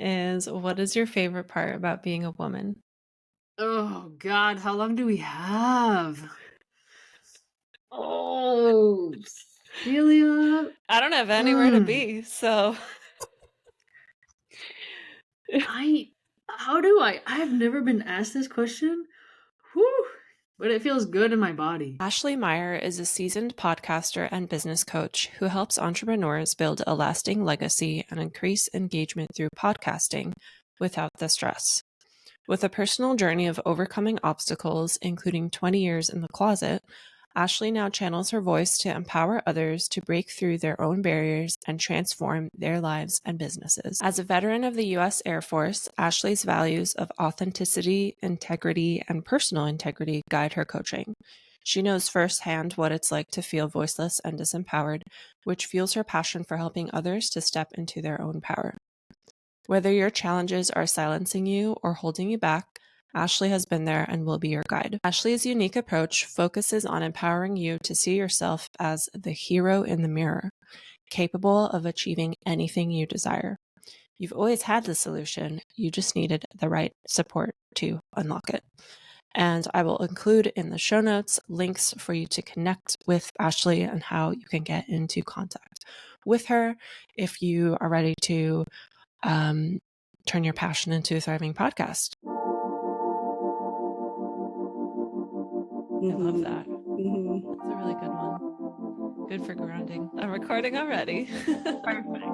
is, what is your favorite part about being a woman? Oh God, how long do we have? Oh, Celia. I don't have anywhere to Mm, be, so I, how do I? I've never been asked this question. Whew, but it feels good in my body. Ashley Meyer is a seasoned podcaster and business coach who helps entrepreneurs build a lasting legacy and increase engagement through podcasting without the stress. With a personal journey of overcoming obstacles, including 20 years in the closet, Ashley now channels her voice to empower others to break through their own barriers and transform their lives and businesses. As a veteran of the U.S. Air Force, Ashley's values of authenticity, integrity, and personal integrity guide her coaching. She knows firsthand what it's like to feel voiceless and disempowered, which fuels her passion for helping others to step into their own power. Whether your challenges are silencing you or holding you back, Ashley has been there and will be your guide. Ashley's unique approach focuses on empowering you to see yourself as the hero in the mirror, capable of achieving anything you desire. You've always had the solution, you just needed the right support to unlock it. And I will include in the show notes links for you to connect with Ashley and how you can get into contact with her if you are ready to turn your passion into a thriving podcast. I love that. That's a really good one. Good for grounding. I'm recording already. Perfect.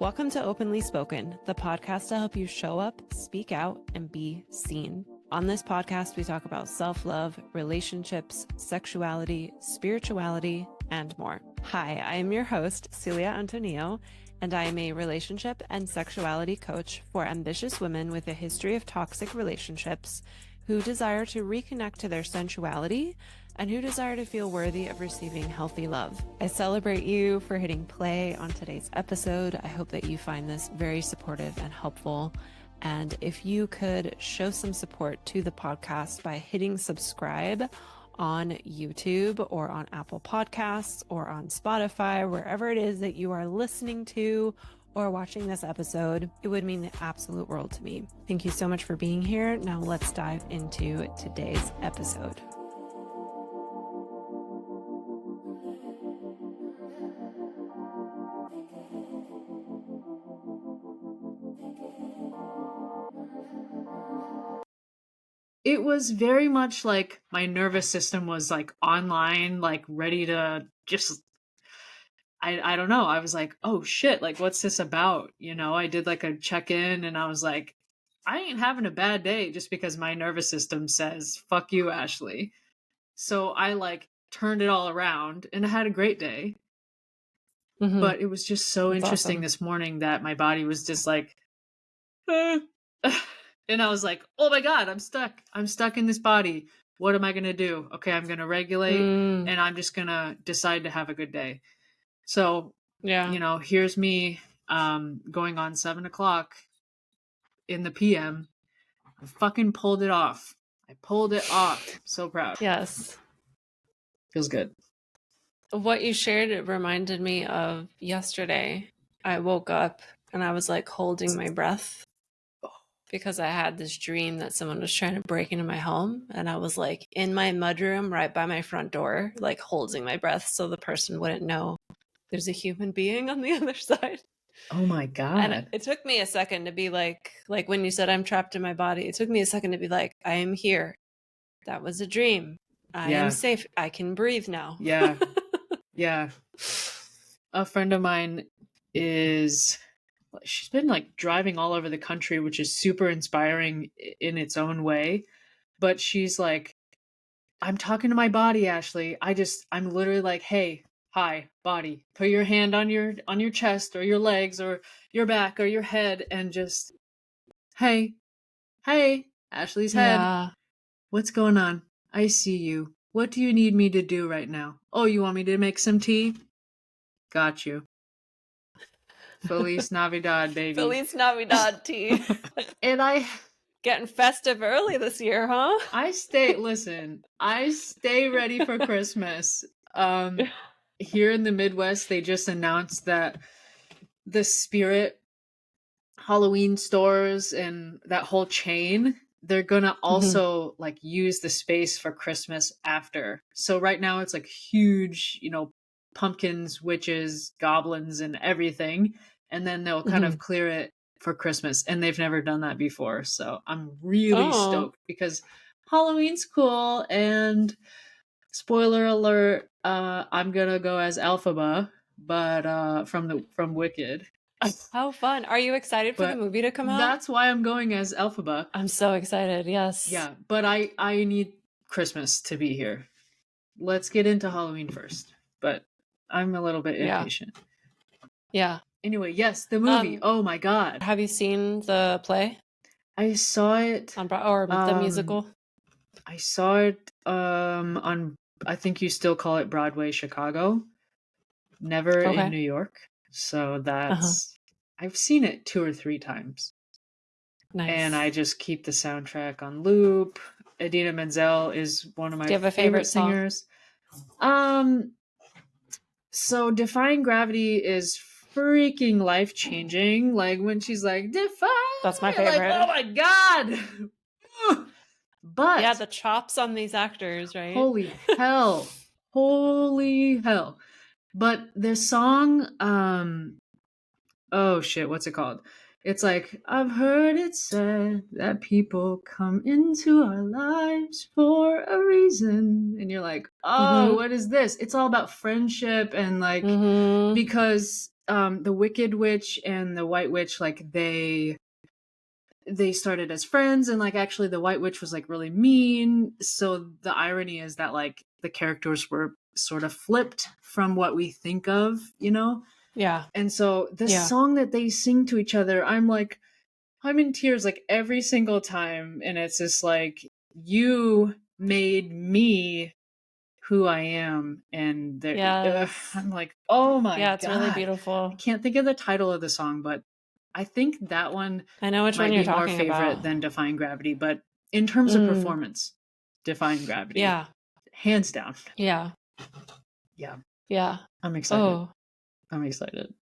Welcome to Openly Spoken, the podcast to help you show up, speak out, and be seen. On this podcast, we talk about self-love, relationships, sexuality, spirituality, and more. Hi, I am your host, Celia Antonio, and I am a relationship and sexuality coach for ambitious women with a history of toxic relationships who desire to reconnect to their sensuality and who desire to feel worthy of receiving healthy love. I celebrate you for hitting play on today's episode. I hope that you find this very supportive and helpful. And if you could show some support to the podcast by hitting subscribe on YouTube or on Apple Podcasts or on Spotify, wherever it is that you are listening to or watching this episode, it would mean the absolute world to me. Thank you so much for being here. Now let's dive into today's episode. It was very much like my nervous system was like online, like ready to just I don't know. I was like, "Oh shit, like what's this about?" You know, I did like a check-in and I was like, "I ain't having a bad day just because my nervous system says, 'Fuck you, Ashley.'" So I like turned it all around and I had a great day. But it was just so That's interesting awesome. this morning that my body was just like, "Uh." And I was like, "Oh my God, I'm stuck. I'm stuck in this body. What am I going to do? Okay, I'm going to regulate and I'm just going to decide to have a good day." So, Yeah. you know, here's me going on 7 o'clock in the PM. I fucking pulled it off. I pulled it off. So proud. Yes. Feels good. What you shared, it reminded me of yesterday. I woke up and I was like holding my breath because I had this dream that someone was trying to break into my home. And I was like in my mudroom right by my front door, like holding my breath so the person wouldn't know there's a human being on the other side. Oh my And God. it took me a second to be like when you said I'm trapped in my body, it took me a second to be like, I am here. That was a dream. I am Yeah. safe. I can breathe now. Yeah. Yeah. A friend of mine she's been like driving all over the country, which is super inspiring in its own way. But she's like, "I'm talking to my body, Ashley. I'm literally like, hey, hi, body, put your hand on your chest or your legs or your back or your head and just, hey, Ashley's head. Yeah. What's going on? I see you. What do you need me to do right now? Oh, you want me to make some tea? Got you. Feliz Navidad, baby." Feliz Navidad tea. And Getting festive early this year, huh? I stay ready for Christmas. Here in the Midwest, they just announced that the spirit Halloween stores and that whole chain, they're gonna also like use the space for Christmas after. So right now it's like huge, pumpkins, witches, goblins, and everything. And then they'll kind of clear it for Christmas. And they've never done that before. So I'm really stoked because Halloween's cool. And spoiler alert, I'm gonna go as Elphaba, but from Wicked. How fun. Are you excited for the movie to come out? That's why I'm going as Elphaba. I'm so excited, yes. Yeah, but I need Christmas to be here. Let's get into Halloween first. But I'm a little bit impatient. Yeah. Anyway, yes, the movie. Oh my god. Have you seen the play? I saw it or the musical? I saw it on, I think you still call it Broadway, Chicago. Never in New York. So that's I've seen it 2 or 3 times. Nice. And I just keep the soundtrack on loop. Idina Menzel is one of my favorite singers. So Defying Gravity is freaking life-changing. Like when she's like, defy. That's my favorite. Like, oh my god. But yeah, the chops on these actors, right? Holy hell. Holy hell. But the song, oh shit, what's it called? It's like, I've heard it said that people come into our lives for a reason. And you're like, oh, what is this? It's all about friendship and like, because the Wicked Witch and the White Witch, like they started as friends, and like actually the White Witch was like really mean. So the irony is that like the characters were sort of flipped from what we think of, Yeah. And so the song that they sing to each other, I'm in tears like every single time. And it's just like, you made me who I am. And I'm like, oh my God. Yeah, it's really beautiful. I can't think of the title of the song, but I think that one I know which one you're talking more favorite about. than Defying Gravity. But in terms of performance, Defying Gravity. Yeah. Hands down. Yeah. Yeah. Yeah. I'm excited. Oh. I'm excited.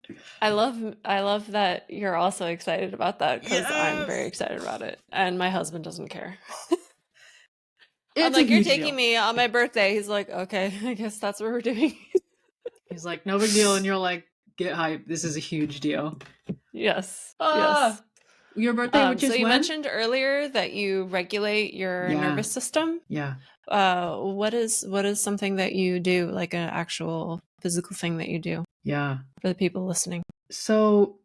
I love that you're also excited about that, because I'm very excited about it. And my husband doesn't care. I'm like, you're taking me on my birthday. He's like, okay, I guess that's what we're doing. He's like, no big deal. And you're like, get hype. This is a huge deal. Yes. Yes. Your birthday, which is so you when? mentioned earlier that you regulate your nervous system. Yeah. What is something that you do, like an actual physical thing that you do? Yeah. For the people listening. So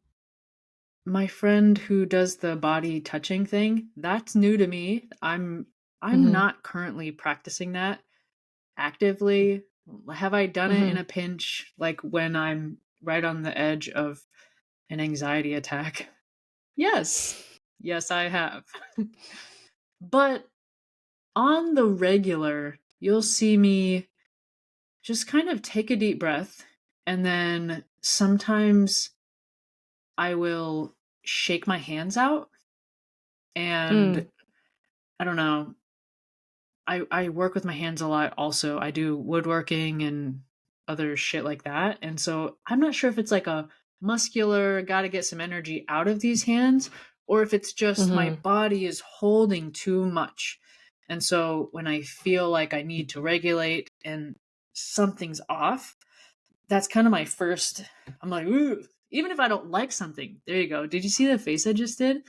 my friend who does the body touching thing, that's new to me. I'm not currently practicing that actively. Have I done it in a pinch, like when I'm right on the edge of an anxiety attack? Yes. Yes, I have. But on the regular, you'll see me just kind of take a deep breath, and then sometimes I will shake my hands out, and I don't know. I work with my hands a lot also. I do woodworking and other shit like that. And so I'm not sure if it's like a muscular, gotta get some energy out of these hands, or if it's just my body is holding too much. And so when I feel like I need to regulate and something's off, that's kind of my first, I'm like, ooh, even if I don't like something. There you go. Did you see the face I just did?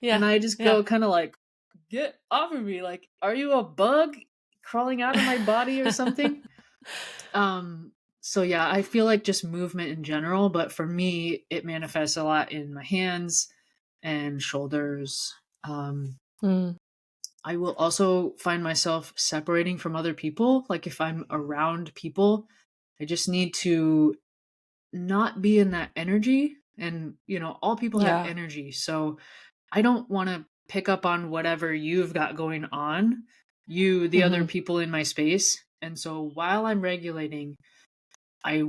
Yeah. And I just go kind of like, get off of me. Like, are you a bug crawling out of my body or something? So yeah, I feel like just movement in general, but for me, it manifests a lot in my hands and shoulders. I will also find myself separating from other people. Like if I'm around people, I just need to not be in that energy. And, all people have energy. So I don't want to pick up on whatever you've got going on, the other people in my space. And so while I'm regulating, I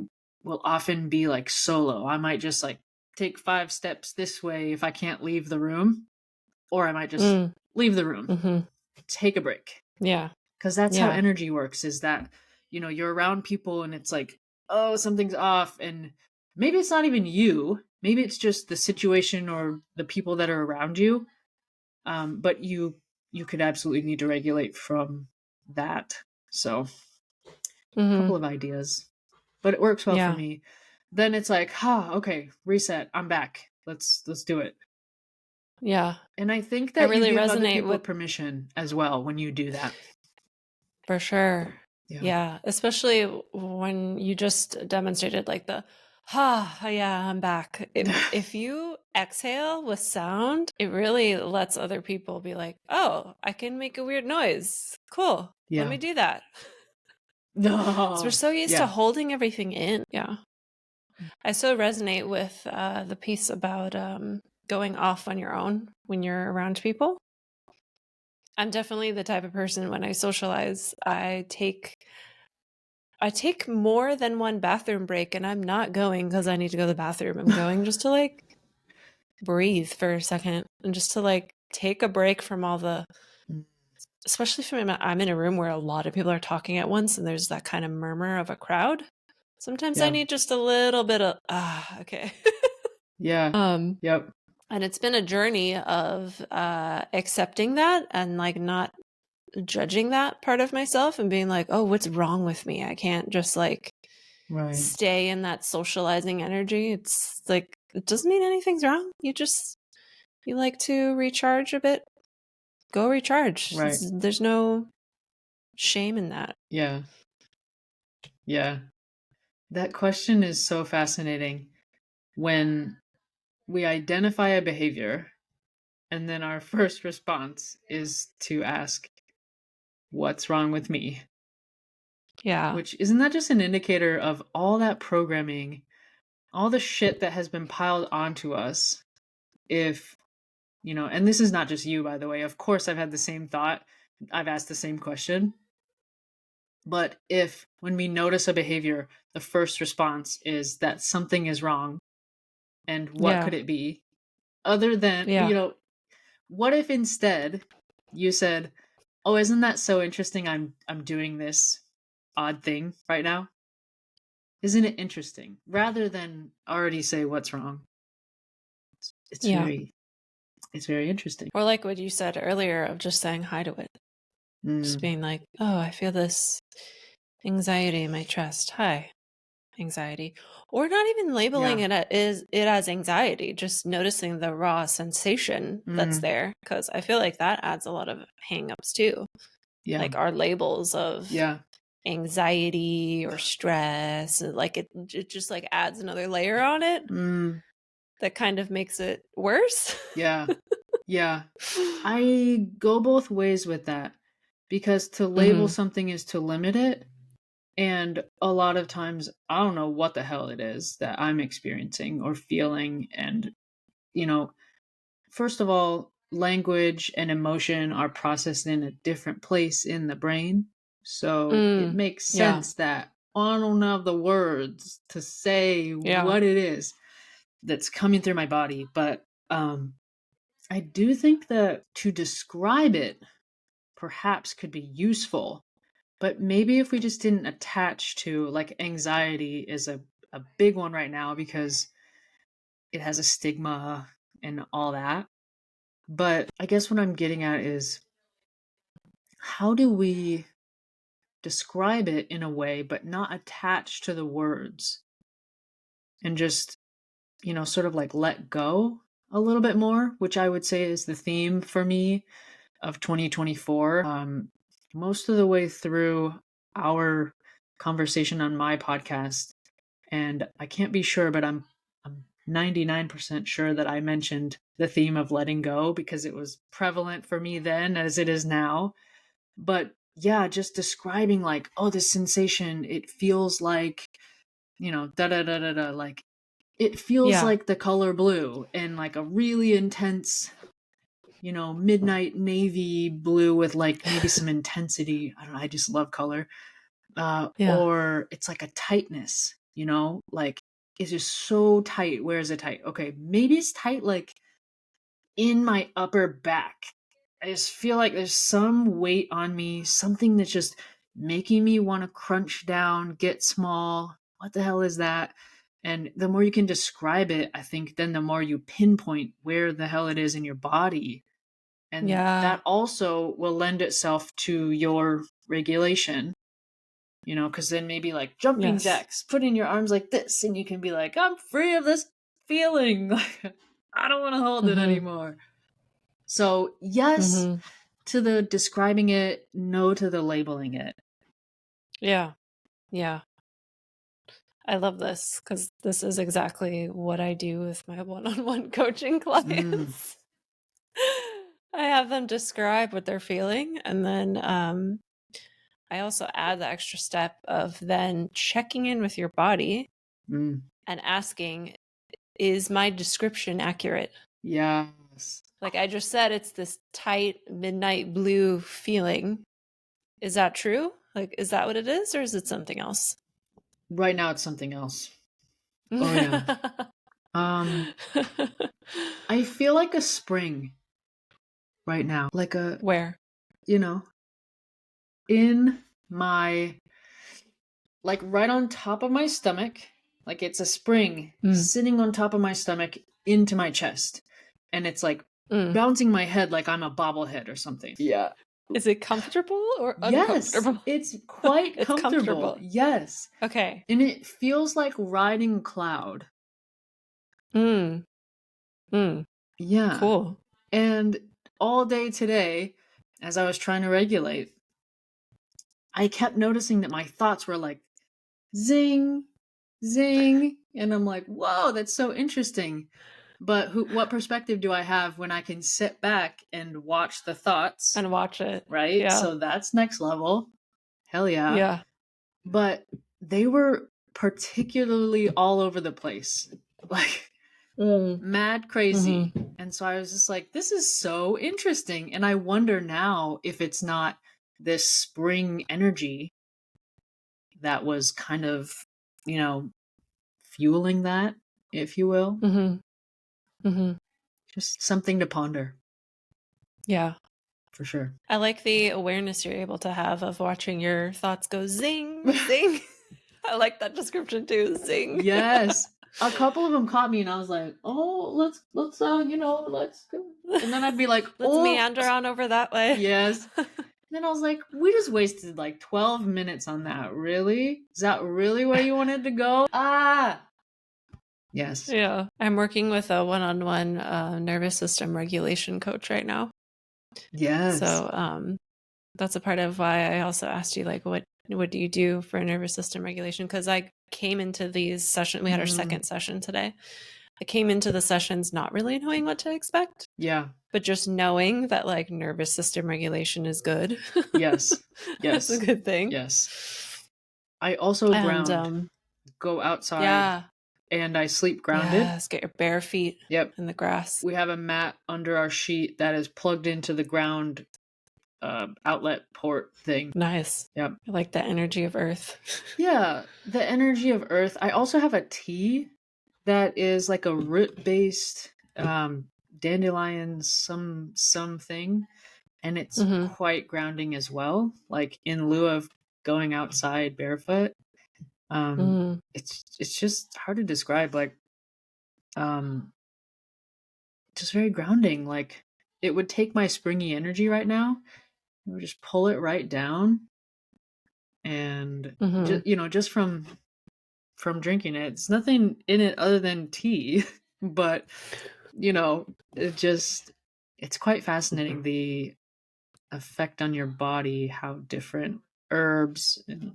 will often be like solo. I might just like take 5 steps this way if I can't leave the room, or I might just leave the room, take a break. Yeah. Because that's how energy works, is that, you're around people and it's like, oh, something's off. And maybe it's not even you. maybe it's just the situation or the people that are around you. But you could absolutely need to regulate from that. So a couple of ideas, but it works well for Yeah. me. Then it's like, okay, reset. I'm back. Let's do it. Yeah. And I think I that you really give other resonate people with, permission as well when you do that. for sure. Yeah. Yeah. Especially when you just demonstrated like the, yeah, I'm back. If you exhale with sound, it really lets other people be like, oh, I can make a weird noise. Cool. Let Yeah. me do that. No. So we're so used to Yeah. holding everything in. Yeah. I so resonate with the piece about going off on your own when you're around people. I'm definitely the type of person when I socialize, I take more than one bathroom break, and I'm not going because I need to go to the bathroom. I'm going just to like breathe for a second and just to like take a break from all the, especially if I'm in a room where a lot of people are talking at once and there's that kind of murmur of a crowd. Sometimes I need just a little bit of, okay. Yeah. Yep. And it's been a journey of accepting that and like not judging that part of myself and being like, oh, what's wrong with me? I can't just like stay in that socializing energy. It's like, it doesn't mean anything's wrong. You like to recharge a bit. Go recharge. Right. There's no shame in that. Yeah. Yeah. That question is so fascinating. When we identify a behavior and then our first response is to ask, what's wrong with me? Yeah. Which isn't that just an indicator of all that programming, all the shit that has been piled onto us? If, and this is not just you, by the way. Of course, I've had the same thought. I've asked the same question. But if, when we notice a behavior, the first response is that something is wrong, and what could it be? Other than, what if instead you said, oh, isn't that so interesting? I'm doing this odd thing right now. Isn't it interesting? Rather than already say what's wrong. It's very interesting. Or like what you said earlier of just saying hi to it. Just being like, oh, I feel this anxiety in my chest. Hi, anxiety. Or not even labeling it as anxiety, just noticing the raw sensation that's there. Because I feel like that adds a lot of hang-ups too. Yeah. Like our labels of anxiety or stress, like it just like adds another layer on it that kind of makes it worse. Yeah. I go both ways with that, because to label something is to limit it. And a lot of times I don't know what the hell it is that I'm experiencing or feeling. And, first of all, language and emotion are processed in a different place in the brain. So it makes sense that I don't have the words to say what it is that's coming through my body. But I do think that to describe it perhaps could be useful. But maybe if we just didn't attach to, like, anxiety is a big one right now because it has a stigma and all that. But I guess what I'm getting at is, how do we describe it in a way but not attach to the words, and just, sort of like let go a little bit more, which I would say is the theme for me of 2024. Most of the way through our conversation on my podcast, and I can't be sure, but I'm 99% sure that I mentioned the theme of letting go because it was prevalent for me then as it is now. But yeah, just describing like, oh, this sensation, it feels like, da da da da da, like it feels like the color blue, and like a really intense, midnight navy blue with like maybe some intensity. I don't know. I just love color. Or it's like a tightness, like it's just so tight. Where is it tight? Okay, maybe it's tight like in my upper back. I just feel like there's some weight on me, something that's just making me want to crunch down, get small. What the hell is that? And the more you can describe it, I think then the more you pinpoint where the hell it is in your body. And that also will lend itself to your regulation, because then maybe like jumping jacks, putting your arms like this, and you can be like, I'm free of this feeling. I don't want to hold it anymore. So yes to the describing it, no to the labeling it. Yeah. I love this because this is exactly what I do with my one-on-one coaching clients. I have them describe what they're feeling, and then I also add the extra step of then checking in with your body and asking, is my description accurate? Yes. Like I just said, it's this tight midnight blue feeling. Is that true? Like, is that what it is, or is it something else? Right now it's something else. Oh yeah. I feel like a spring right now. Like a where? In my, like right on top of my stomach, like it's a spring sitting on top of my stomach into my chest. And it's like bouncing my head like I'm a bobblehead or something. Yeah. Is it comfortable or uncomfortable? Yes, it's quite comfortable. Yes. Okay. And it feels like riding a cloud. Yeah. Cool. And all day today, as I was trying to regulate, I kept noticing that my thoughts were like, zing, zing. And I'm like, whoa, that's so interesting. But what perspective do I have when I can sit back and watch the thoughts? And watch it. Right? Yeah. So that's next level. Hell yeah. Yeah. But they were particularly all over the place. Like, mad crazy. And so I was just like, this is so interesting. And I wonder now if it's not this spring energy that was kind of, fueling that, if you will. Just something to ponder. Yeah. For sure. I like the awareness you're able to have of watching your thoughts go zing, zing. I like that description too, zing. Yes. A couple of them caught me and I was like, oh, let's go. And then I'd be like, let's meander on over that way. Yes. And then I was like, we just wasted like 12 minutes on that. Really? Is that really where you wanted to go? Yes. Yeah. I'm working with a one-on-one nervous system regulation coach right now. Yes. So that's a part of why I also asked you, like, what do you do for nervous system regulation? Because I came into these sessions, we had our second session today. I came into the sessions not really knowing what to expect. Yeah. But just knowing that like nervous system regulation is good. Yes. Yes. That's a good thing. Yes. I also ground. Go outside. Yeah. And I sleep grounded. Yes, get your bare feet in the grass. We have a mat under our sheet that is plugged into the ground outlet port thing. Nice. Yep. I like the energy of earth. Yeah, the energy of earth. I also have a tea that is like a root-based dandelion something, and it's quite grounding as well. Like in lieu of going outside barefoot. It's just hard to describe, like just very grounding. Like it would take my springy energy right now, it would just pull it right down, and just from drinking it. It's nothing in it other than tea, but it's quite fascinating, the effect on your body, how different herbs and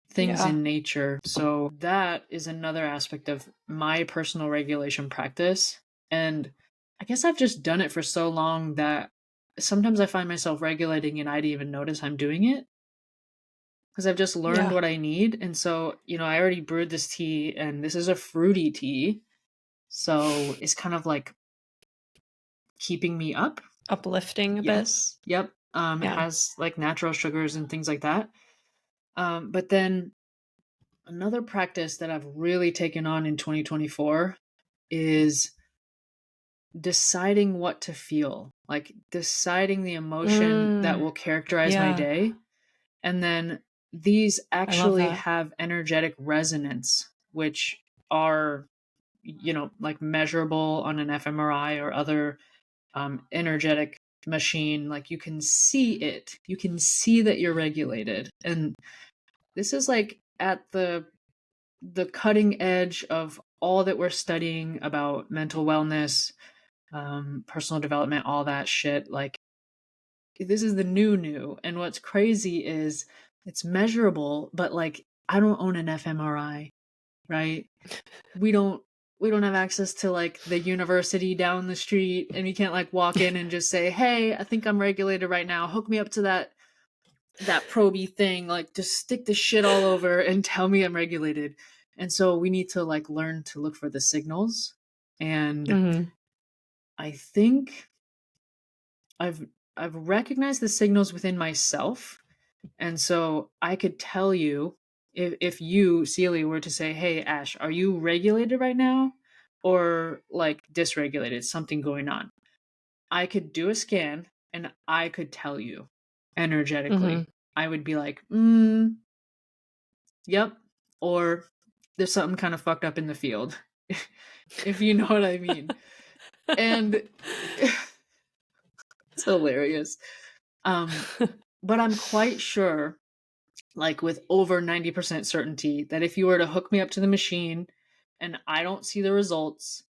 things in nature. So that is another aspect of my personal regulation practice. And I guess I've just done it for so long that sometimes I find myself regulating and I didn't even notice I'm doing it, because I've just learned what I need. And so, I already brewed this tea, and this is a fruity tea. So it's kind of like keeping me up. Uplifting a bit. Yep. Yeah. It has like natural sugars and things like that. But then another practice that I've really taken on in 2024 is deciding what to feel, like deciding the emotion that will characterize my day. And then these actually have energetic resonance, which are, like measurable on an fMRI or other energetic machine. Like you can see it, you can see that you're regulated. And this is like at the cutting edge of all that we're studying about mental wellness, personal development, all that shit. Like this is the new. And what's crazy is it's measurable, but like I don't own an fMRI, right? We don't have access to like the university down the street, and we can't like walk in and just say, hey, I think I'm regulated right now, hook me up to that proby thing, like just stick the shit all over and tell me I'm regulated. And so we need to like learn to look for the signals. And I think I've recognized the signals within myself. And so I could tell you, if you, Celia, were to say, hey, Ash, are you regulated right now? Or like dysregulated, something going on? I could do a scan and I could tell you energetically. I would be like, yep. Or there's something kind of fucked up in the field, if you know what I mean. And it's hilarious. But I'm quite sure, like with over 90% certainty, that if you were to hook me up to the machine and I don't see the results,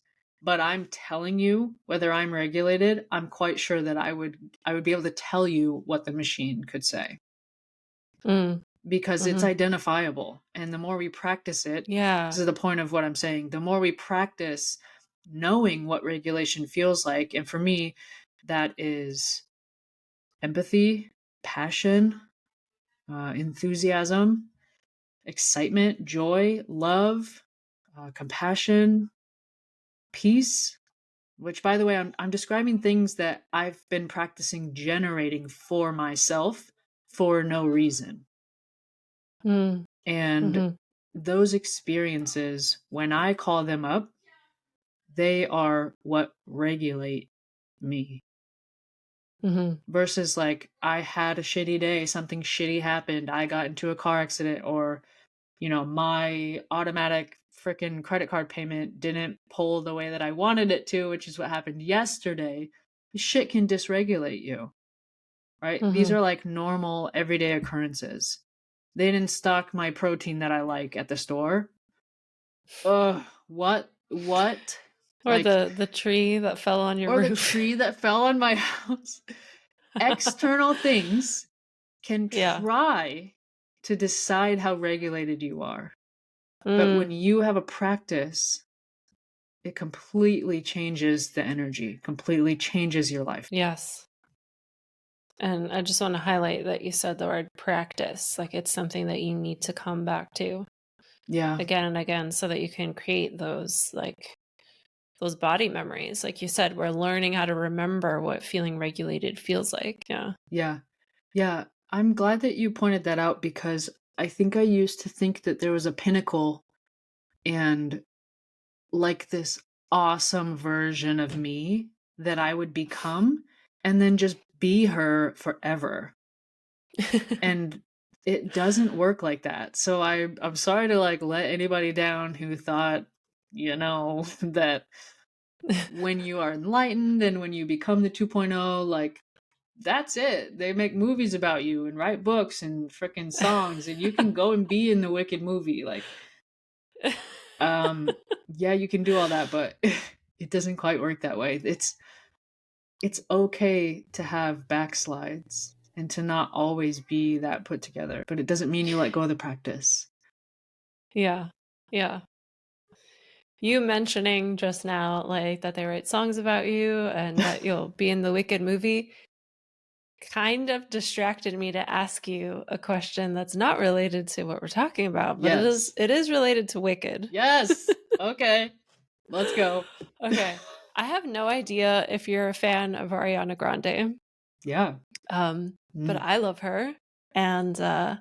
but I'm telling you whether I'm regulated, I'm quite sure that I would be able to tell you what the machine could say. Because it's identifiable. And the more we practice it, this is the point of what I'm saying, the more we practice knowing what regulation feels like. And for me, that is empathy, passion, enthusiasm, excitement, joy, love, compassion, peace, which, by the way, I'm describing things that I've been practicing generating for myself for no reason. And those experiences, when I call them up, they are what regulate me. Versus like I had a shitty day, something shitty happened, I got into a car accident, or my automatic freaking credit card payment didn't pull the way that I wanted it to, which is what happened yesterday. Shit can dysregulate you, right? These are like normal everyday occurrences. They didn't stock my protein that I like at the store. What? Or like, the tree that fell on your roof. Or the tree that fell on my house. External things can try to decide how regulated you are. But when you have a practice, it completely changes the energy, completely changes your life. Yes. And I just want to highlight that you said the word practice. Like it's something that you need to come back to. Yeah. Again and again, so that you can create those body memories. Like you said, we're learning how to remember what feeling regulated feels like. Yeah. I'm glad that you pointed that out, because I think I used to think that there was a pinnacle and like this awesome version of me that I would become and then just be her forever. And it doesn't work like that. So I'm sorry to like let anybody down who thought, that when you are enlightened and when you become the 2.0, like that's it. They make movies about you and write books and freaking songs, and you can go and be in the Wicked movie. Like, yeah, you can do all that, but it doesn't quite work that way. It's okay to have backslides and to not always be that put together, but it doesn't mean you let go of the practice. Yeah. You mentioning just now, like that they write songs about you and that you'll be in the Wicked movie, kind of distracted me to ask you a question that's not related to what we're talking about, but it is related to Wicked. Yes. Okay. Let's go. Okay. I have no idea if you're a fan of Ariana Grande. Yeah. But I love her. And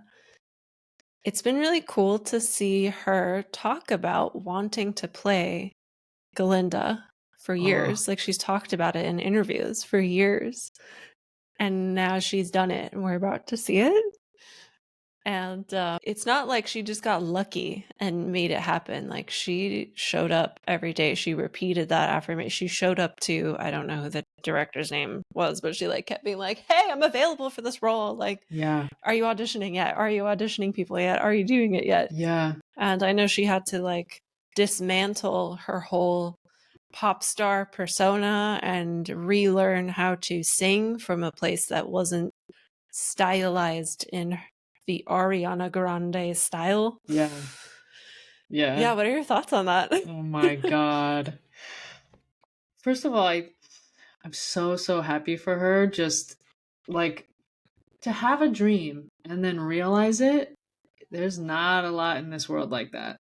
it's been really cool to see her talk about wanting to play Galinda for years. Like she's talked about it in interviews for years. And now she's done it and we're about to see it. And it's not like she just got lucky and made it happen. Like, she showed up every day. She repeated that affirmation. She showed up to, I don't know who the director's name was, but she like kept being like, hey, I'm available for this role. Like, Yeah. are you auditioning yet? Are you auditioning people yet? Are you doing it yet? Yeah. And I know she had to like dismantle her whole pop star persona and relearn how to sing from a place that wasn't stylized in the Ariana Grande style. Yeah. Yeah. Yeah, what are your thoughts on that? Oh my God. First of all, I'm so happy for her. Just like to have a dream and then realize it. There's not a lot in this world like that.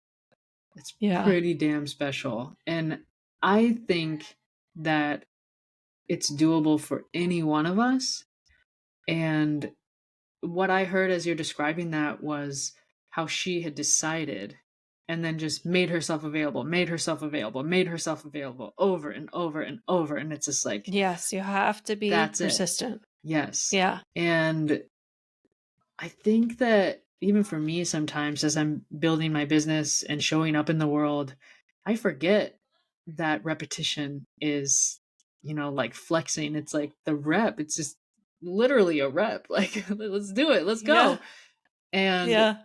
It's Yeah. pretty damn special. And I think that it's doable for any one of us. And what I heard as you're describing that was how she had decided and then just made herself available, made herself available, made herself available over and over and over. And it's just like, yes, you have to be that's persistent. it. Yes. Yeah. And I think that even for me, sometimes as I'm building my business and showing up in the world, I forget that repetition is, like flexing. It's like the rep. It's just literally a rep. Like, let's do it. Let's go. Yeah. And Yeah.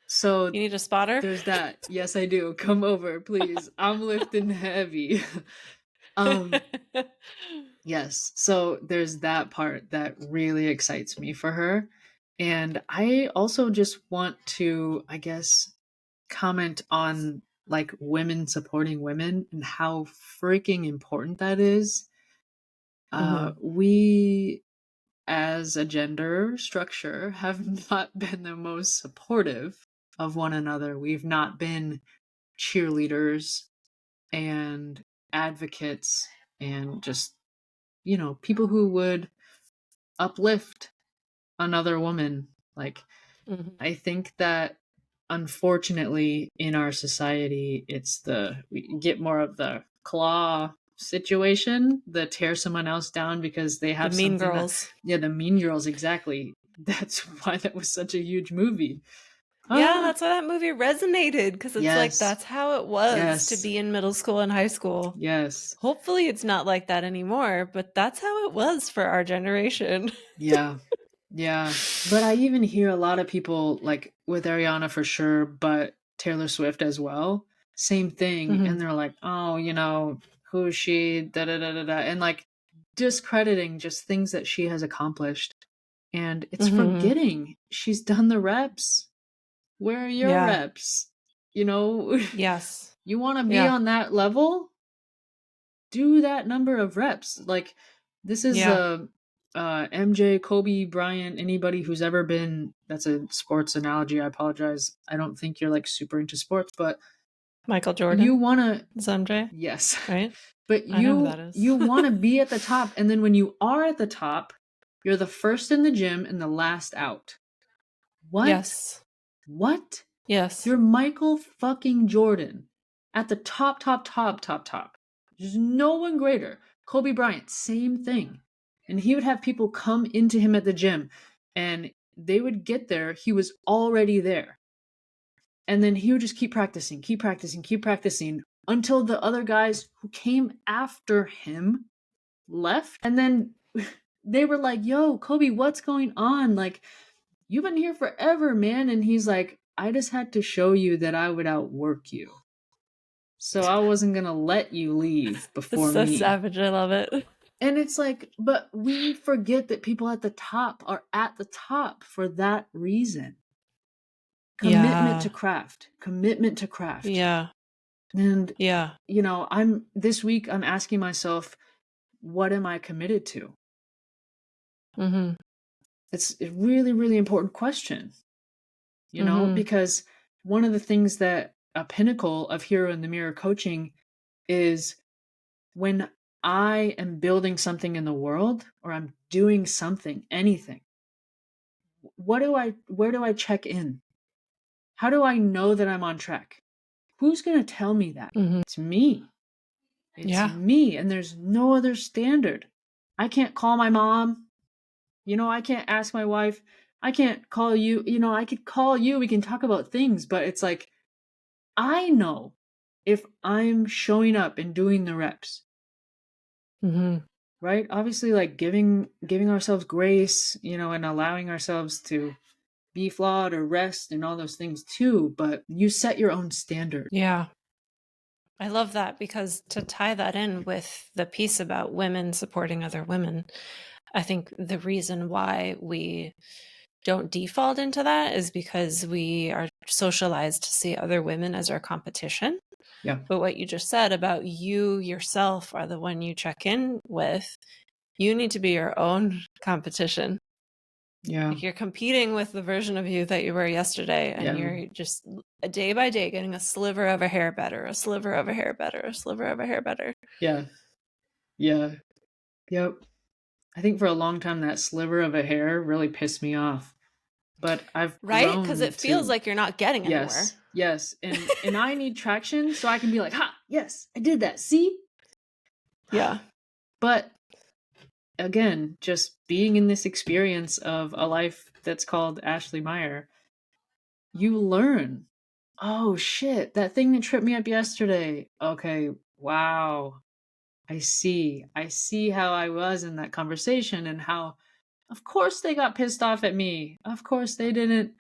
so You need a spotter? there's that. Yes, I do. Come over, please. I'm lifting heavy. Yes. So there's that part that really excites me for her. And I also just want to, I guess, comment on like women supporting women and how freaking important that is. We, as a gender structure, have not been the most supportive of one another. We've not been cheerleaders and advocates and just, people who would uplift another woman. Like, I think that unfortunately in our society, we get more of the claw situation, the tear someone else down because they have the mean something girls. the Mean Girls, exactly. That's why that was such a huge movie. Yeah, that's why that movie resonated, because it's like, Yes. that's how it was Yes. to be in middle school and high school. Yes. Hopefully it's not like that anymore, but that's how it was for our generation. Yeah. Yeah. But I even hear a lot of people, like with Ariana for sure, but Taylor Swift as well, same thing. And they're like, oh, who is she? Da da da da da. And like discrediting just things that she has accomplished. And it's forgetting she's done the reps. Where are your reps? Yes. You want to be on that level? Do that number of reps. Like, this is MJ, Kobe Bryant, anybody who's ever been, that's a sports analogy. I apologize. I don't think you're like super into sports, but Michael Jordan. you want to, is MJ. yes. Right? But I know who that is. you want to be at the top. And then when you are at the top, you're the first in the gym and the last out. What? Yes. What? Yes. You're Michael fucking Jordan at the top. There's no one greater. Kobe Bryant, same thing. And he would have people come into him at the gym and they would get there. He was already there. And then he would just keep practicing until the other guys who came after him left. And then they were like, yo, Kobe, what's going on? Like, you've been here forever, man. And he's like, I just had to show you that I would outwork you. So I wasn't going to let you leave before me. It's so savage. I love it. And it's like, but we forget that people at the top are at the top for that reason. Commitment to craft. Yeah. And, this week I'm asking myself, what am I committed to? It's a really, really important question, because one of the things that a pinnacle of Hero in the Mirror coaching is when I am building something in the world or I'm doing something, anything, where do I check in? How do I know that I'm on track? Who's going to tell me that? It's me. It's me. And there's no other standard. I can't call my mom. I can't ask my wife, I can't call you, I could call you, we can talk about things, but it's like, I know if I'm showing up and doing the reps, Mm-hmm. right? Obviously, like giving ourselves grace, and allowing ourselves to be flawed or rest and all those things too, but you set your own standard. Yeah. I love that, because to tie that in with the piece about women supporting other women, I think the reason why we don't default into that is because we are socialized to see other women as our competition. Yeah. But what you just said about you yourself are the one you check in with, you need to be your own competition. Yeah. Like, you're competing with the version of you that you were yesterday, and Yeah. you're just day by day getting a sliver of a hair better, a sliver of a hair better, a sliver of a hair better. Yeah. Yeah. Yep. I think for a long time that sliver of a hair really pissed me off. But I've Right? Because grown it feels to like you're not getting anywhere. yes. And I need traction so I can be like, ha, yes, I did that. See? Yeah. But again, just being in this experience of a life that's called Ashley Meyer, you learn. Oh shit, that thing that tripped me up yesterday. Okay, wow. I see. I see how I was in that conversation and how, of course, they got pissed off at me. Of course, they didn't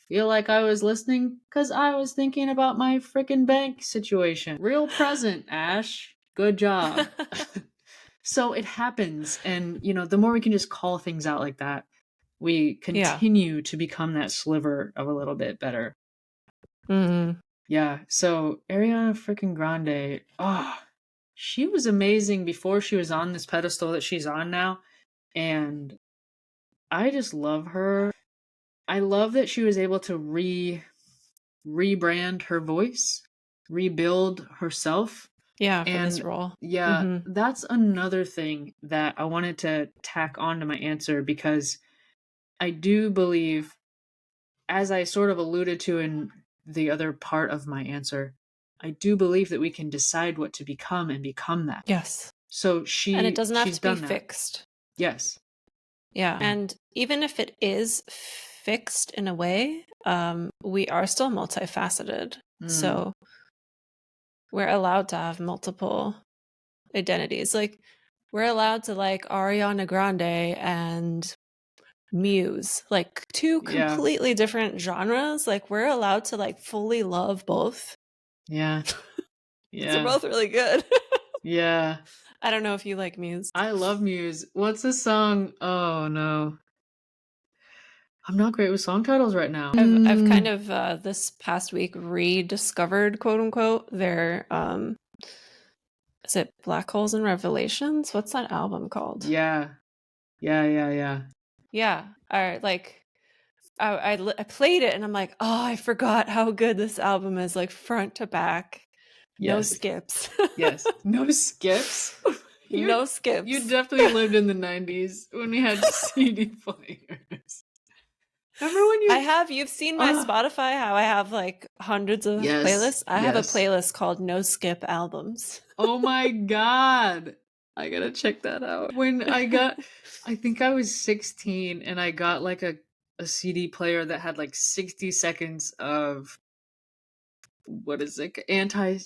feel like I was listening because I was thinking about my freaking bank situation. Real present, Ash. Good job. So it happens. And, the more we can just call things out like that, we Yeah. continue to become that sliver of a little bit better. Mm-hmm. Yeah. So Ariana freaking Grande, she was amazing before she was on this pedestal that she's on now. And I just love her. I love that she was able to rebrand her voice, rebuild herself. Yeah, for this And role. yeah, Mm-hmm. that's another thing that I wanted to tack onto my answer, because I do believe, as I sort of alluded to in the other part of my answer, I do believe that we can decide what to become and become that. Yes. So And it doesn't have she's to be done that. fixed. Yes. Yeah. And even if it is fixed in a way, we are still multifaceted. So we're allowed to have multiple identities. Like, we're allowed to like Ariana Grande and Muse, like two completely different genres. Like, we're allowed to like fully love both. Yeah. They're both really good. Yeah. I don't know if you like Muse. I love Muse. What's the song? Oh no. I'm not great with song titles right now. I've kind of this past week rediscovered, quote unquote, their is it Black Holes and Revelations? What's that album called? Yeah. Yeah. Like, I played it and I'm like, oh, I forgot how good this album is, like front to back. No skips. Yes. No skips. No skips. You definitely lived in the 90s when we had CD players. Remember when you've seen my Spotify, how I have like hundreds of playlists? I have a playlist called No Skip Albums. Oh my God. I gotta check that out. When I think I was 16 and I got like a CD player that had like 60 seconds of, what is it, anti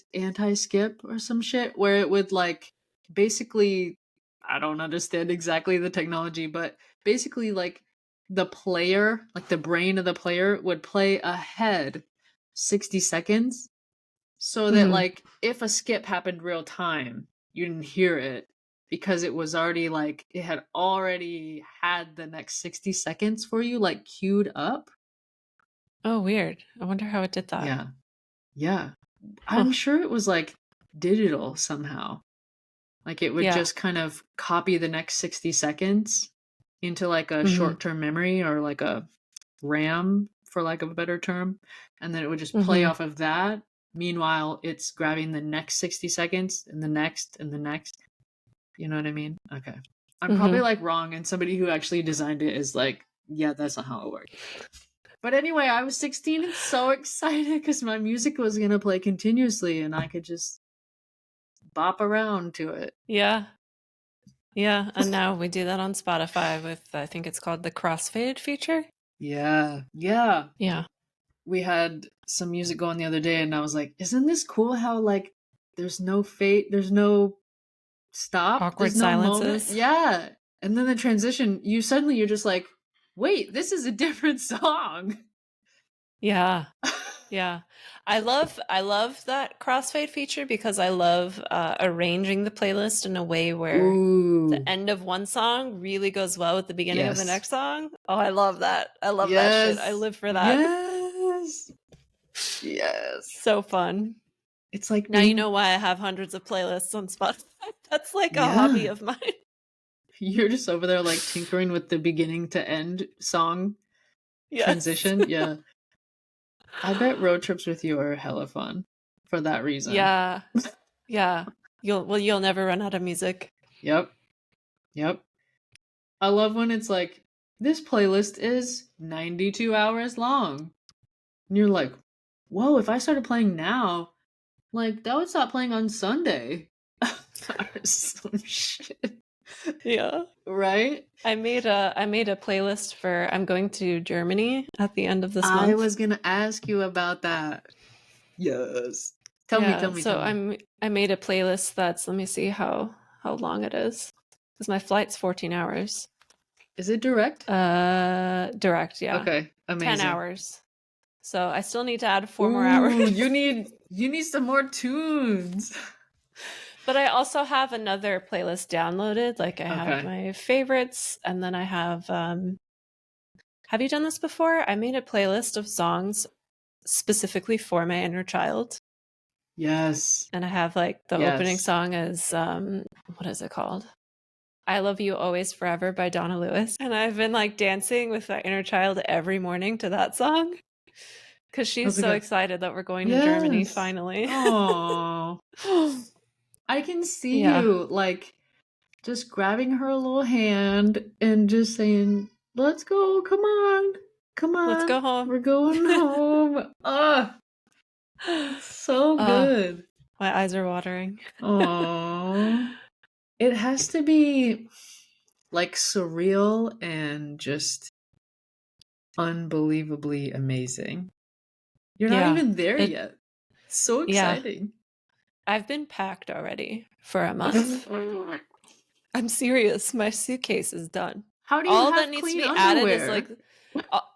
skip or some shit, where it would like basically, I don't understand exactly the technology, but basically like the player, like the brain of the player would play ahead 60 seconds so that like if a skip happened real time, you didn't hear it because it was already like, it had already had the next 60 seconds for you like queued up. Oh, weird. I wonder how it did that. Yeah. I'm sure it was like digital somehow. Like it would just kind of copy the next 60 seconds into like a short-term memory or like a RAM, for lack of a better term. And then it would just play off of that. Meanwhile, it's grabbing the next 60 seconds and the next and the next. You know what I mean? Okay. I'm probably like wrong, and somebody who actually designed it is like, yeah, that's not how it works. But anyway, I was 16 and so excited because my music was going to play continuously and I could just bop around to it. Yeah. And now we do that on Spotify with, I think it's called the crossfade feature. Yeah. Yeah. Yeah. We had some music going the other day and I was like, isn't this cool how like there's no fate, there's no stop, Awkward there's no moment? silences. Yeah. And then the transition, you're just like, wait, this is a different song. Yeah. Yeah. I love that crossfade feature because I love arranging the playlist in a way where the Ooh. end of one song really goes well with the beginning of the Yes. next song. Oh, I love that. I love that shit. I Yes. live for that. Yes. Yes. So fun. It's like Now you know why I have hundreds of playlists on Spotify. That's like a hobby of mine. You're just over there like tinkering with the beginning to end song transition. Yeah. I bet road trips with you are hella fun for that reason. Yeah. Yeah. You'll never run out of music. Yep. I love when it's like, this playlist is 92 hours long. And you're like, whoa, if I started playing now, like that would stop playing on Sunday. Some shit. Yeah. Right? I made a playlist for I'm going to Germany at the end of this month. I was gonna ask you about that. Yes. Tell me. So I made a playlist that's, let me see how long it is. Because my flight's 14 hours. Is it direct? Direct, yeah. Okay, amazing. 10 hours. So I still need to add 4 more hours. You need some more tunes. But I also have another playlist downloaded. Like I have my favorites, and then I have you done this before? I made a playlist of songs specifically for my inner child. Yes. And I have like the opening song is what is it called? I Love You Always Forever by Donna Lewis. And I've been like dancing with my inner child every morning to that song. Because she's so excited that we're going to Germany finally. Oh. I can see you like just grabbing her little hand and just saying, let's go, come on. Let's go home. We're going home. So good. My eyes are watering. Oh. It has to be like surreal and just unbelievably amazing. You're not even there yet. It's so exciting. I've been packed already for a month. I'm serious. My suitcase is done. How do you all have that needs clean to be underwear? added is like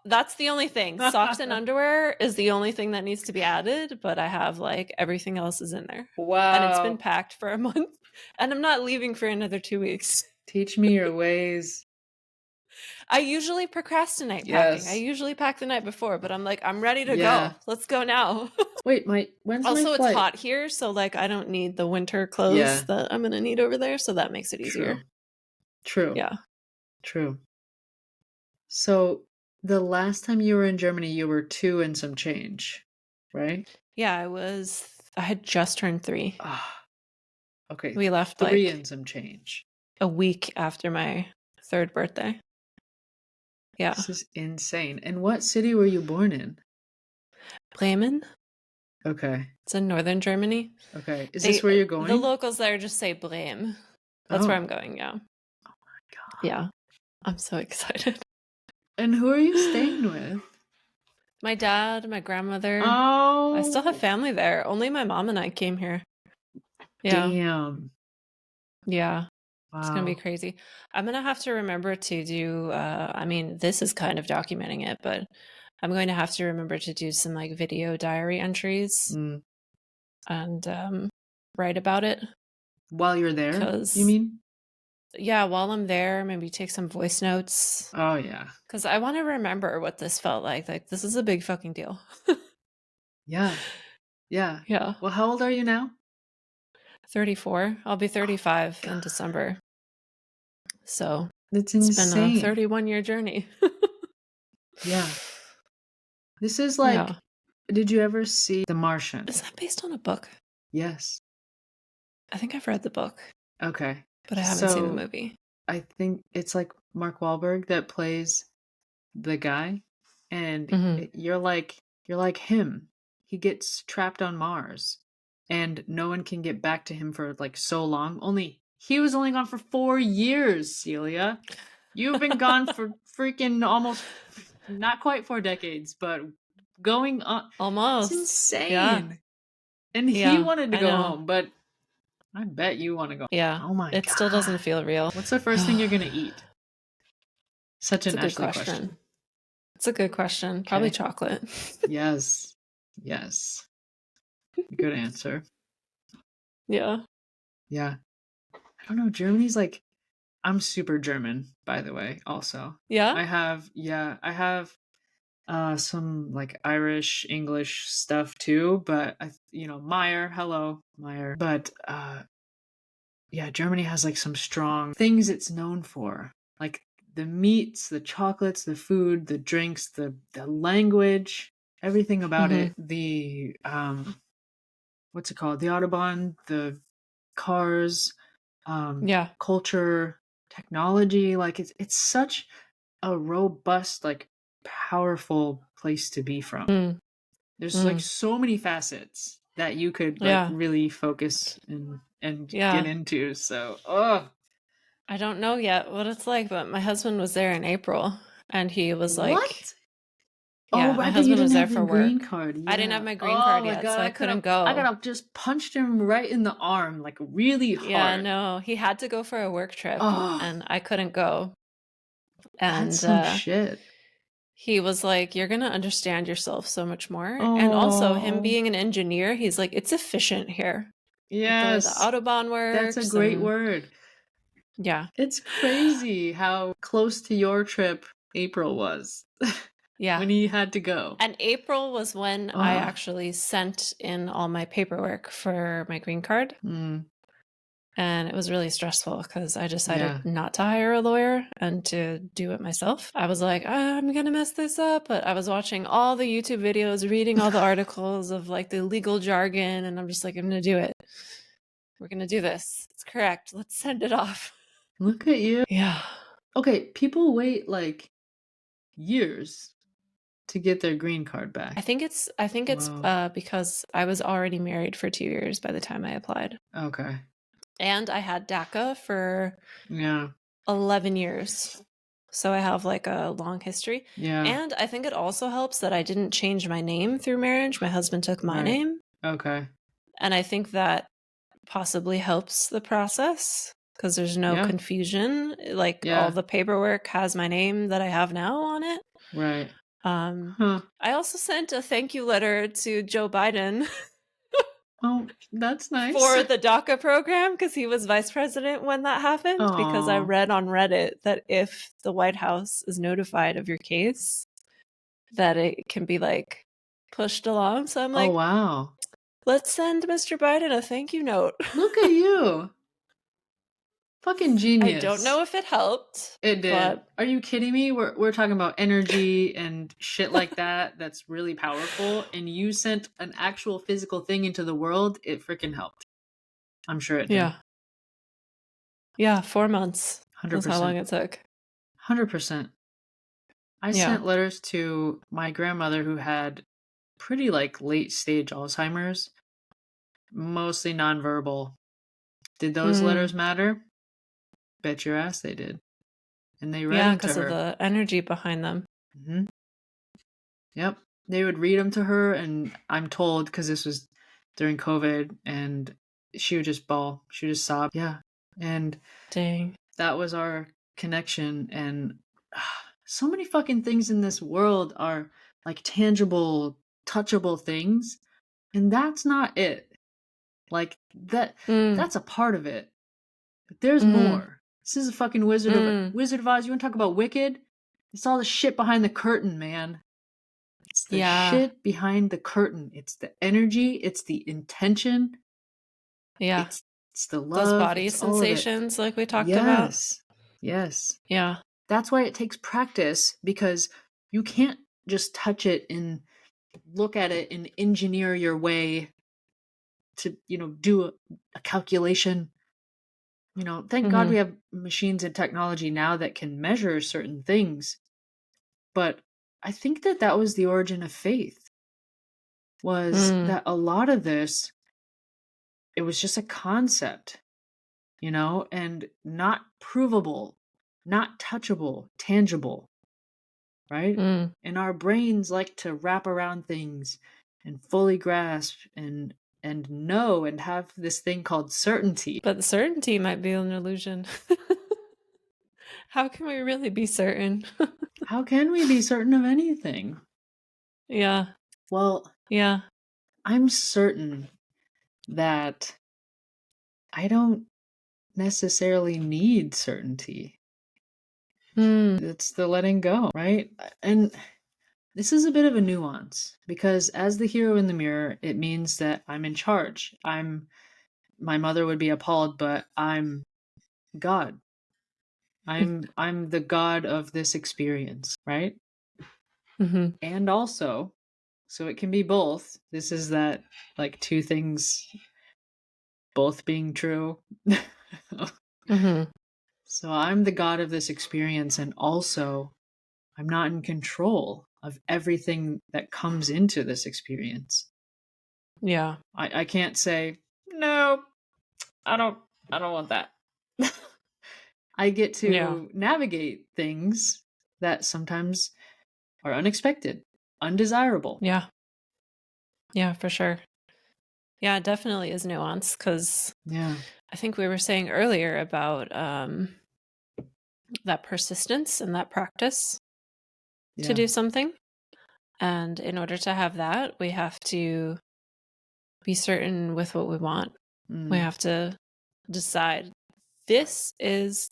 that's the only thing. Socks and underwear is the only thing that needs to be added, but I have like everything else is in there. Wow. And it's been packed for a month. And I'm not leaving for another 2 weeks. Teach me your ways. I usually procrastinate packing. I usually pack the night before, but I'm like, I'm ready to go. Let's go now. Wait, when's my flight? Also, it's hot here, so like I don't need the winter clothes that I'm gonna need over there, so that makes it easier. True. Yeah. True. So the last time you were in Germany, you were 2 and some change, right? Yeah, I had just turned 3. Okay. We left 3 and some change. A week after my 3rd birthday. Yeah. This is insane. And what city were you born in? Bremen. Okay. It's in northern Germany. Okay. Is this where you're going? The locals there just say Bremen. That's where I'm going, yeah. Oh my God. Yeah. I'm so excited. And who are you staying with? My dad, my grandmother. Oh. I still have family there. Only my mom and I came here. Yeah. Damn. Yeah. Wow. It's going to be crazy. I'm going to have to remember to do, I mean, this is kind of documenting it, but I'm going to have to remember to do some like video diary entries and write about it. While you're there, you mean? Yeah, while I'm there, maybe take some voice notes. Oh, yeah. Because I want to remember what this felt like. Like, this is a big fucking deal. Yeah. Yeah. Well, how old are you now? 34. I'll be 35 in December. So it's been a 31-year journey. Yeah. This is like, did you ever see The Martian? Is that based on a book? Yes. I think I've read the book. Okay. But I haven't seen the movie. I think it's like Mark Wahlberg that plays the guy. And you're like him. He gets trapped on Mars. And no one can get back to him for like so long. He was only gone for 4 years, Celia. You've been gone for freaking almost not quite 4 decades, but going on. It's Almost. Yeah. insane. And he Yeah, wanted to I go know. home, but I bet you want to go. Yeah. Oh my It still doesn't God. feel real. What's the first thing you're going to eat? Such It's an a good Ashley question. It's a good question. Probably Okay. chocolate. Yes. Yes. Good answer. Yeah. Yeah. I don't know. Germany's like, I'm super German, by the way, also. Yeah? I have some like Irish, English stuff too, but Meyer, hello, Meyer. But yeah, Germany has like some strong things it's known for. Like the meats, the chocolates, the food, the drinks, the language, everything about Mhm. it. The what's it called? The Autobahn, the cars, Yeah. culture, technology. Like it's such a robust, like powerful place to be from. Mm. There's like Mm. so many facets that you could like Yeah. really focus and get Yeah. into. So, oh, I don't know yet what it's like, but my husband was there in April and he was like, what? Oh, yeah, my right, but you husband was didn't there have for your green work. card. I didn't have Yeah. my green Oh card my yet, God, so I couldn't go. I could have just punched him right in the arm, like really Yeah, hard. no, he had to go for a work trip Oh, and I couldn't go. that's And some shit. he was like, you're going to understand yourself so much more. And also, him Oh, being an engineer, he's like, it's efficient here. Like the way the yes. Autobahn That's a works. great And word. yeah, It's crazy how close to your trip April was yeah. when he had to go. And April was when I Oh, actually sent in all my paperwork for my green card. And it was really stressful because I decided yeah. not to hire a lawyer and to do it myself. I was like, I'm going to mess this up. But I was watching all the YouTube videos, reading all the articles of like the legal jargon. And I'm just like, I'm going to do it. We're going to do this. It's correct. Let's send it off. Look at you. Yeah. Okay, people wait like years to get their green card back. I think it's Wow. because I was already married for 2 years by the time I applied. Okay. And I had DACA for Yeah. 11 years. So I have like a long history. Yeah. And I think it also helps that I didn't change my name through marriage. My husband took my Right. name. Okay. And I think that possibly helps the process because there's no Yeah. confusion. Like Yeah. all the paperwork has my name that I have now on it. Right. I also sent a thank you letter to Joe Biden Oh, that's nice. for the DACA program because he was vice president when that happened. Because I Aw. read on Reddit that if the White House is notified of your case, that it can be like pushed along. So I'm Oh, like, wow. let's send Mr. Biden a thank you note. Look at you. Fucking I genius. don't know if it helped. It did. But Are you kidding me? We're talking about energy and shit like that. That's really powerful. And you sent an actual physical thing into the world. It freaking helped. I'm sure it did. yeah. Yeah, 4 months. 100%. That's how long it took. 100%. I sent letters to my grandmother who had pretty like late stage Alzheimer's, mostly nonverbal. Did those letters matter? Bet your ass they did. And they read them to because her. of the energy behind them. Mm-hmm. Yep. They would read them to her, and I'm told, because this was during COVID, and she would just bawl. She would just sob. Yeah. And Dang. that was our connection. And so many fucking things in this world are like tangible, touchable things. And that's not it. Like that's a part of it. But there's more. This is a fucking Wizard of Oz. You want to talk about Wicked? It's all the shit behind the curtain, man. It's the shit behind the curtain. It's the energy. It's the intention. Yeah. It's the love. Those body it's all of it. sensations like we talked about. Yes. Yeah. That's why it takes practice, because you can't just touch it and look at it and engineer your way to, do a calculation. Thank God we have machines and technology now that can measure certain things. But I think that was the origin of faith, was that a lot of this, it was just a concept, and not provable, not touchable, tangible. right? Mm. And our brains like to wrap around things and fully grasp and know and have this thing called certainty. But the certainty might be an illusion. How can we really be certain? How can we be certain of anything? Yeah. Well, Yeah. I'm certain that I don't necessarily need certainty. It's the letting go, right? And this is a bit of a nuance because as the hero in the mirror, it means that I'm in charge. My mother would be appalled, but I'm God. I'm the god of this experience, right? Mm-hmm. And also, so it can be both. This is that like two things both being true. Mm-hmm. So I'm the god of this experience, and also I'm not in control of everything that comes into this experience. Yeah. I can't say, no, I don't want that. I get Yeah. to navigate things that sometimes are unexpected, undesirable. Yeah. Yeah, for sure. Yeah, it definitely is nuance because Yeah. I think we were saying earlier about that persistence and that practice to Yeah. do something. And in order to have that, we have to be certain with what we want. We have to decide this is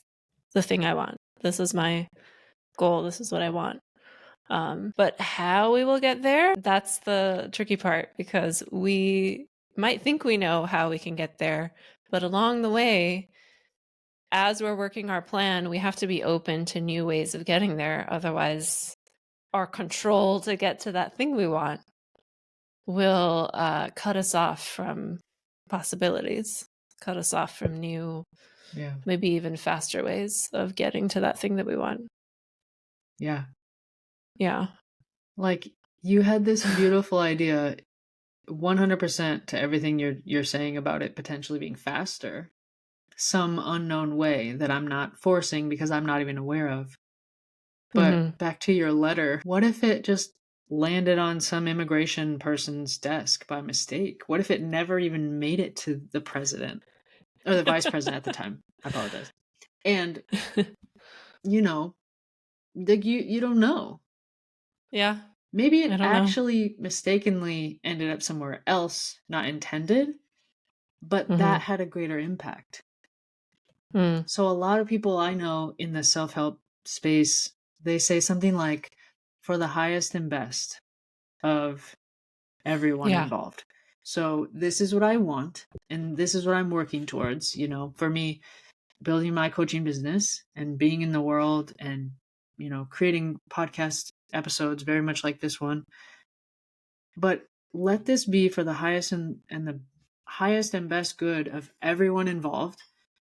the thing I want. This is my goal. This is what I want. But how we will get there, that's the tricky part because we might think we know how we can get there, but along the way, as we're working our plan, we have to be open to new ways of getting there. Otherwise, our control to get to that thing we want will cut us off from possibilities, cut us off from new, maybe even faster ways of getting to that thing that we want. Yeah. Yeah. Like you had this beautiful idea 100% to everything you're saying about it potentially being faster. Some unknown way that I'm not forcing because I'm not even aware of. But back to your letter, what if it just landed on some immigration person's desk by mistake? What if it never even made it to the president or the vice president at the time? I apologize. And you know, like you don't know. Yeah. Maybe I it don't know. actually mistakenly ended up somewhere else, not intended, but that had a greater impact. So a lot of people I know in the self-help space, they say something like, for the highest and best of everyone involved. So this is what I want, and this is what I'm working towards. You know, for me, building my coaching business and being in the world and, you know, creating podcast episodes very much like this one. But let this be for the highest and the highest and best good of everyone involved.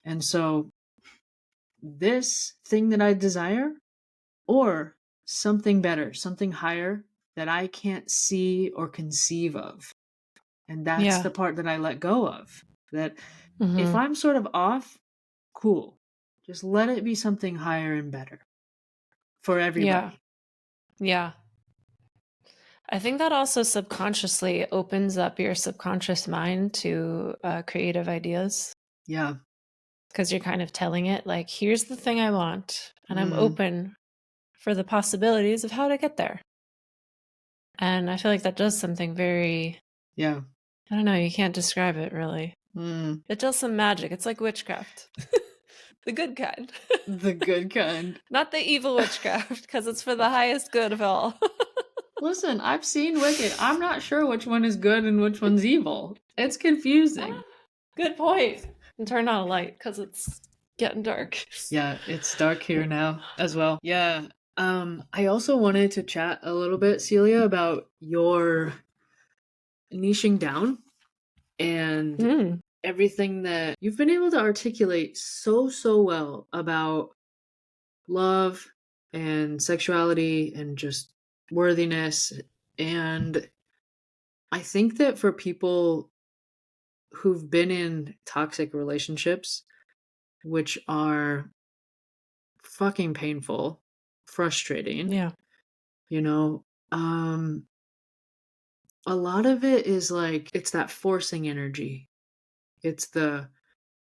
And so this thing that I desire or something better, something higher that I can't see or conceive of. And that's the part that I let go of. That if I'm sort of off, cool. Just let it be something higher and better for everybody. Yeah. I think that also subconsciously opens up your subconscious mind to creative ideas. Yeah. Because you're kind of telling it, like, here's the thing I want, and I'm open for the possibilities of how to get there. And I feel like that does something very, I don't know, you can't describe it really. It does some magic. It's like witchcraft. The good kind. The good kind. Not the evil witchcraft, because it's for the highest good of all. Listen, I've seen Wicked. I'm not sure which one is good and which one's evil. It's confusing. Good point. And turn on a light, because it's getting dark. Yeah, it's dark here now as well. Yeah. I also wanted to chat a little bit, Celia, about your niching down and everything that you've been able to articulate so well about love and sexuality and just worthiness. And I think that for people who've been in toxic relationships, which are fucking painful, frustrating, You know, a lot of it is like it's that forcing energy. It's the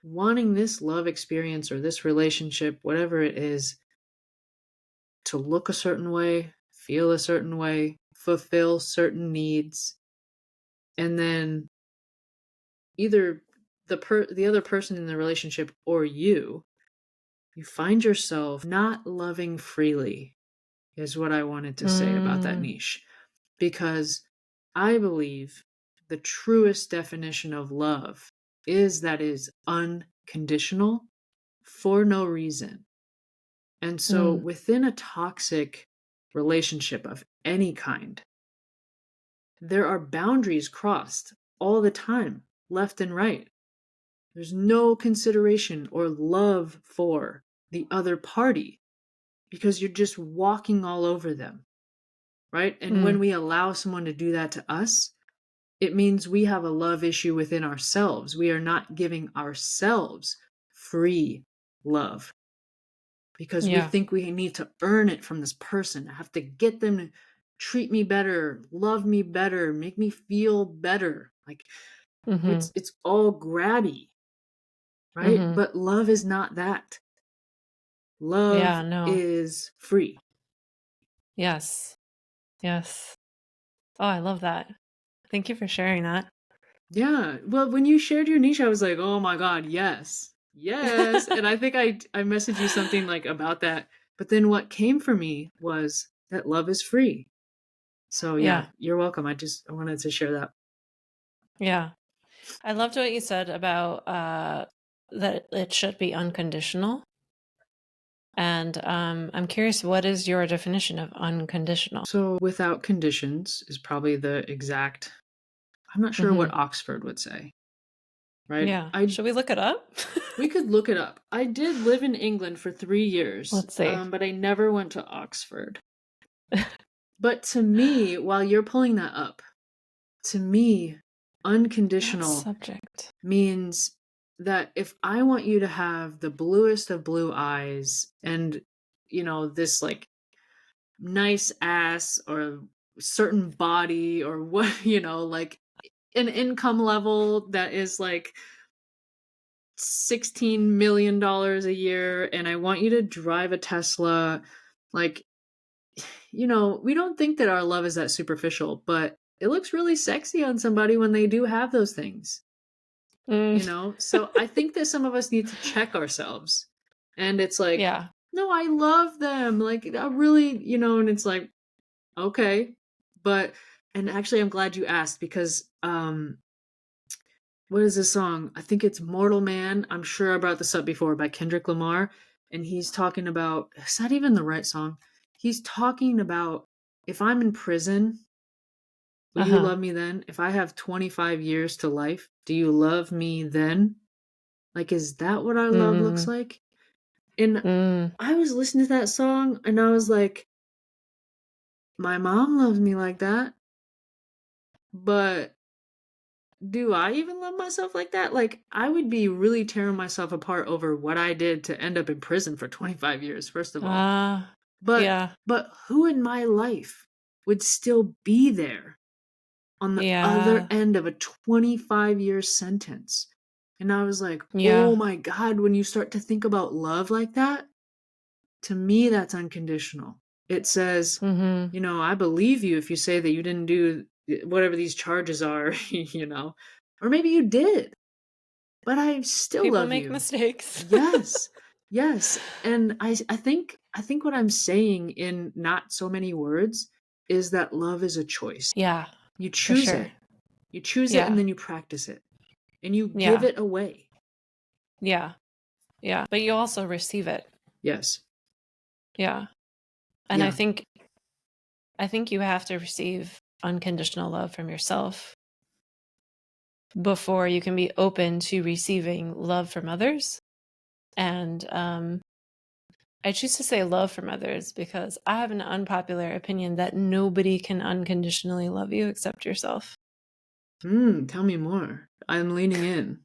wanting this love experience or this relationship, whatever it is, to look a certain way, feel a certain way, fulfill certain needs, and then either the other person in the relationship or you find yourself not loving freely is what I wanted to say about that Mm, niche. Because I believe the truest definition of love is unconditional for no reason. And so mm, within a toxic relationship of any kind, there are boundaries crossed all the time, left and right. There's no consideration or love for the other party because you're just walking all over them, right? And when mm. we allow someone to do that to us, it means we have a love issue within ourselves. We are not giving ourselves free love because we Yeah. think we need to earn it from this person. I have to get them to treat me better, love me better, make me feel better. Like Mm-hmm. it's all grabby, right? Mm-hmm. But love is not that. Love Yeah, no. is free. Yes. Yes. Oh, I love that. Thank you for sharing that. Yeah. Well, when you shared your niche, I was like, oh my God, yes. Yes. And I think I messaged you something like about that. But then what came for me was that love is free. So yeah, Yeah. you're welcome. I wanted to share that. Yeah. I loved what you said about that it should be unconditional. And I'm curious, what is your definition of unconditional? So without conditions is probably the exact, I'm not sure Mm-hmm. what Oxford would say, right? Yeah. I Should we look it up? We could look it up. I did live in England for 3 years, Let's see. but I never went to Oxford. But to me, while you're pulling that up, to me, That unconditional subject. means that if I want you to have the bluest of blue eyes and, this like nice ass or certain body or what, like an income level that is like $16 million a year, and I want you to drive a Tesla, like, we don't think that our love is that superficial, but it looks really sexy on somebody when they do have those things, Mm, So I think that some of us need to check ourselves. And it's like, yeah. no, I love them. Like, I really, and it's like, okay. But, and actually, I'm glad you asked because, what is this song? I think it's Mortal Man. I'm sure I brought this up before by Kendrick Lamar. And he's talking about, is that even the right song? He's talking about if I'm in prison, will you Uh-huh. love me then? If I have 25 years to life, do you love me then? Like, is that what our love looks Mm, like? And mm, I was listening to that song and I was like, my mom loves me like that, but do I even love myself like that? Like, I would be really tearing myself apart over what I did to end up in prison for 25 years, first of all. uh, But yeah. but who in my life would still be there on the other Yeah. end of a 25-year sentence? And I was like, Yeah. "Oh my God, when you start to think about love like that, to me that's unconditional. It says, Mm-hmm. I believe you if you say that you didn't do whatever these charges are, Or maybe you did, but I still People love make you. mistakes. Yes. Yes. And I think what I'm saying in not so many words is that love is a choice. Yeah, You for choose sure. it. You choose it and Yeah. then you practice it. And you give Yeah. it away. Yeah. Yeah. But you also receive it. Yes. Yeah. And I Yeah. think I think you have to receive unconditional love from yourself before you can be open to receiving love from others. And I choose to say love from others because I have an unpopular opinion that nobody can unconditionally love you except yourself. Tell me more. I'm leaning in.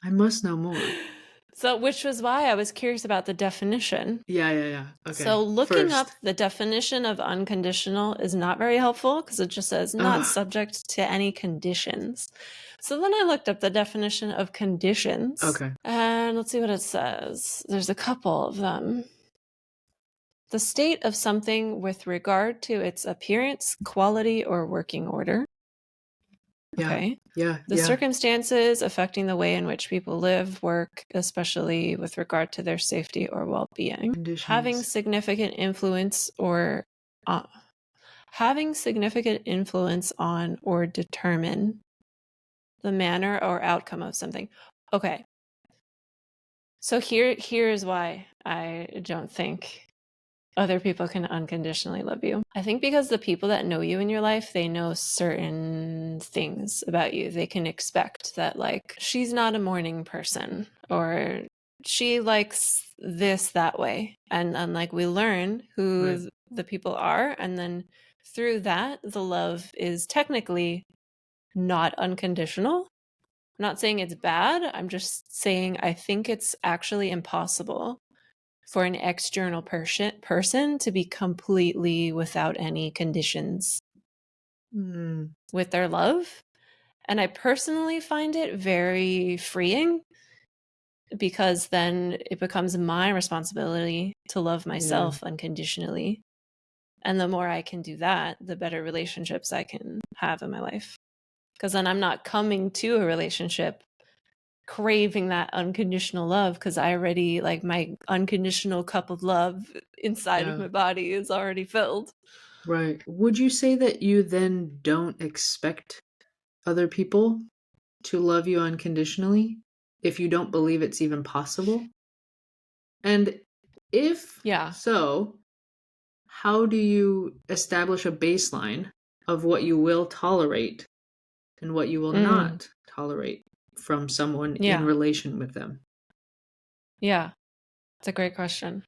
I must know more. So, which was why I was curious about the definition. Yeah. Okay. So, looking up First. the definition of unconditional is not very helpful because it just says not subject to any conditions. So then I looked up the definition of conditions. Okay. And let's see what it says. There's a couple of them. The state of something with regard to its appearance, quality, or working order. Okay. Yeah. The circumstances affecting the way in which people live, work, especially with regard to their safety or well-being. Conditions. Having significant influence on or determine the manner or outcome of something. Okay. So here's why I don't think other people can unconditionally love you. I think because the people that know you in your life, they know certain things about you. They can expect that, like, she's not a morning person, or she likes this that way. And like, we learn who the people are, and then through that, the love is technically not unconditional. I'm not saying it's bad. I'm just saying I think it's actually impossible for an external person to be completely without any conditions with their love. And I personally find it very freeing, because then it becomes my responsibility to love myself unconditionally. And the more I can do that, the better relationships I can have in my life. Because then I'm not coming to a relationship craving that unconditional love, because I already, like, my unconditional cup of love inside of my body is already filled. Right. Would you say that you then don't expect other people to love you unconditionally if you don't believe it's even possible? And if so, how do you establish a baseline of what you will tolerate and what you will not tolerate from someone in relation with them? Yeah, it's a great question.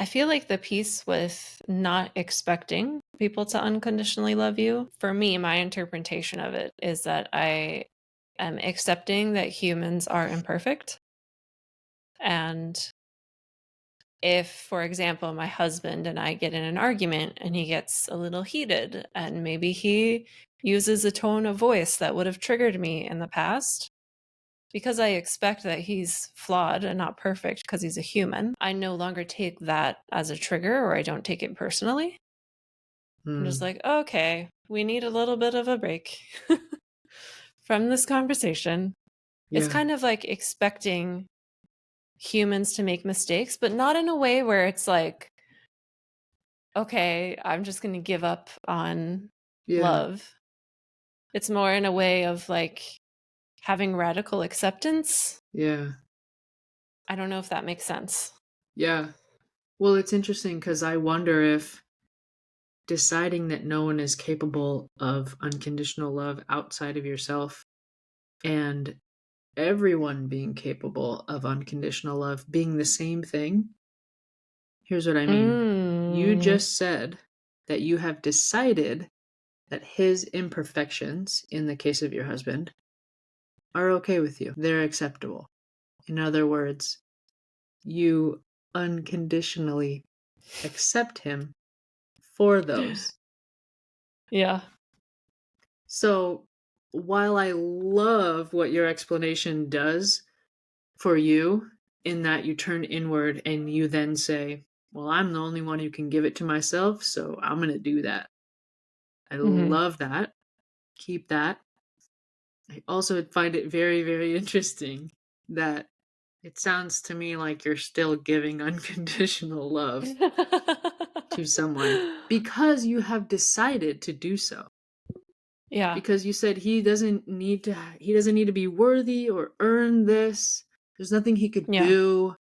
I feel like the piece with not expecting people to unconditionally love you, for me, my interpretation of it is that I am accepting that humans are imperfect. And if, for example, my husband and I get in an argument and he gets a little heated, and maybe he uses a tone of voice that would have triggered me in the past, because I expect that he's flawed and not perfect because he's a human, I no longer take that as a trigger, or I don't take it personally. I'm just like, okay, we need a little bit of a break from this conversation. It's kind of like expecting humans to make mistakes, but not in a way where it's like, okay, I'm just going to give up on love. It's more in a way of like having radical acceptance. I don't know if that makes sense. Well, it's interesting because I wonder if deciding that no one is capable of unconditional love outside of yourself, and everyone being capable of unconditional love being the same thing. Here's what I mean. You just said that you have decided that his imperfections, in the case of your husband, are okay with you. They're acceptable. In other words, you unconditionally accept him for those. So while I love what your explanation does for you, in that you turn inward and you then say, well, I'm the only one who can give it to myself, so I'm going to do that. I love that. Keep that. I also find it very, very interesting that it sounds to me like you're still giving unconditional love to someone because you have decided to do so. Because you said he doesn't need to be worthy or earn this. There's nothing he could do.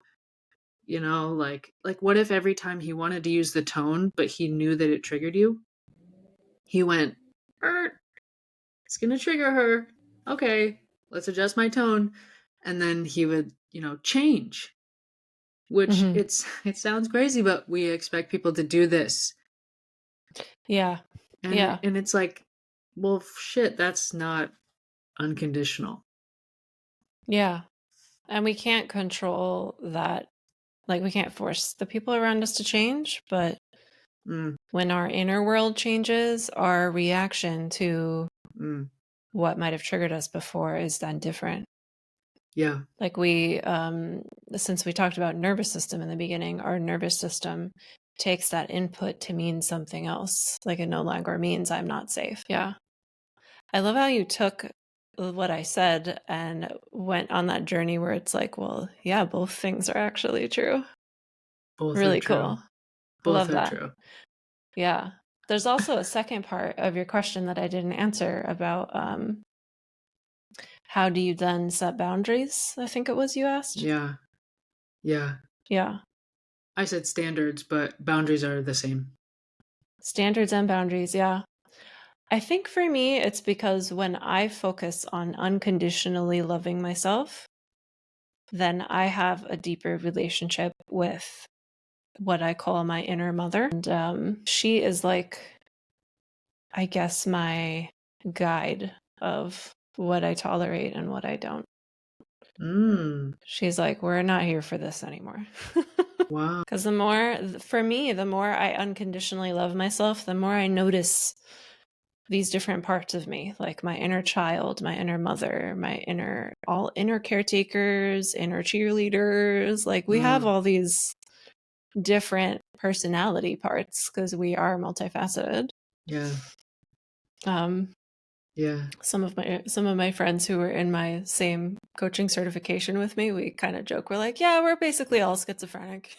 You know, like what if every time he wanted to use the tone, but he knew that it triggered you, he went, it's gonna trigger her. Okay, let's adjust my tone. And then he would, change. Which it sounds crazy, but we expect people to do this. And it's like, well, shit, that's not unconditional. And we can't control that. Like, we can't force the people around us to change, but when our inner world changes, our reaction to what might have triggered us before is then different. Yeah. Like since we talked about nervous system in the beginning, our nervous system takes that input to mean something else. Like, it no longer means I'm not safe. Yeah. I love how you took what I said and went on that journey where it's like, well, yeah, both things are actually true. Both really are true. Cool. Both love are that. true. Yeah. There's also a second part of your question that I didn't answer about how do you then set boundaries? I think it was you asked. Yeah. Yeah. Yeah. I said standards, but boundaries are the same. Standards and boundaries, yeah. I think for me, it's because when I focus on unconditionally loving myself, then I have a deeper relationship with what I call my inner mother. And she is like, I guess, my guide of what I tolerate and what I don't. She's like, we're not here for this anymore. Wow. Because for me, the more I unconditionally love myself, the more I notice these different parts of me, like my inner child, my inner mother, my inner caretakers, inner cheerleaders. Like, we have all these different personality parts because we are multifaceted. Yeah. Yeah. Some of my friends who were in my same coaching certification with me, we kind of joke, we're like, yeah, we're basically all schizophrenic.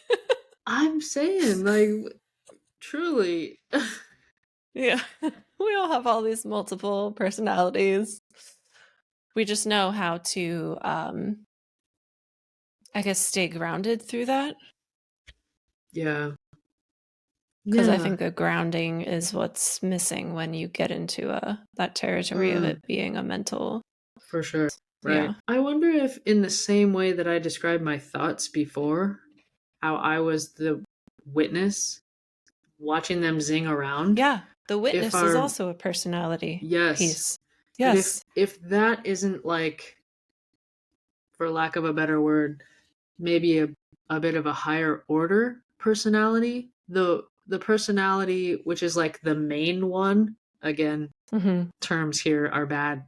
I'm saying, like, truly. Yeah. We all have all these multiple personalities. We just know how to I guess stay grounded through that. Yeah. Because I think a grounding is what's missing when you get into that territory of it being a mental. For sure. Right. Yeah. I wonder if, in the same way that I described my thoughts before, how I was the witness watching them zing around. Yeah. The witness is also a personality piece. Yes. But if that isn't, like, for lack of a better word, maybe a bit of a higher order personality, the personality which is like the main one, again, terms here are bad.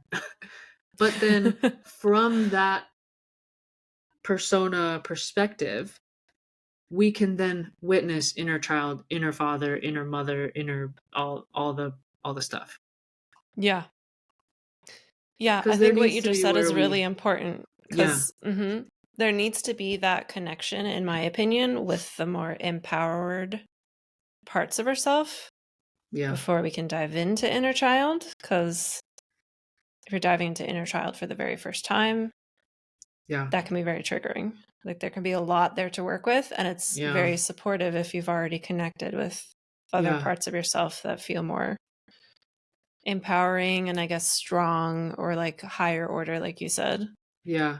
But then from that persona perspective, we can then witness inner child, inner father, inner mother, inner all the stuff. Yeah. Yeah, I think what you just said is really important because there needs to be that connection, in my opinion, with the more empowered parts of ourselves before we can dive into inner child. Because if you're diving into inner child for the very first time, that can be very triggering. Like, there can be a lot there to work with, and it's very supportive if you've already connected with other parts of yourself that feel more empowering and, I guess, strong, or like higher order, like you said. Yeah.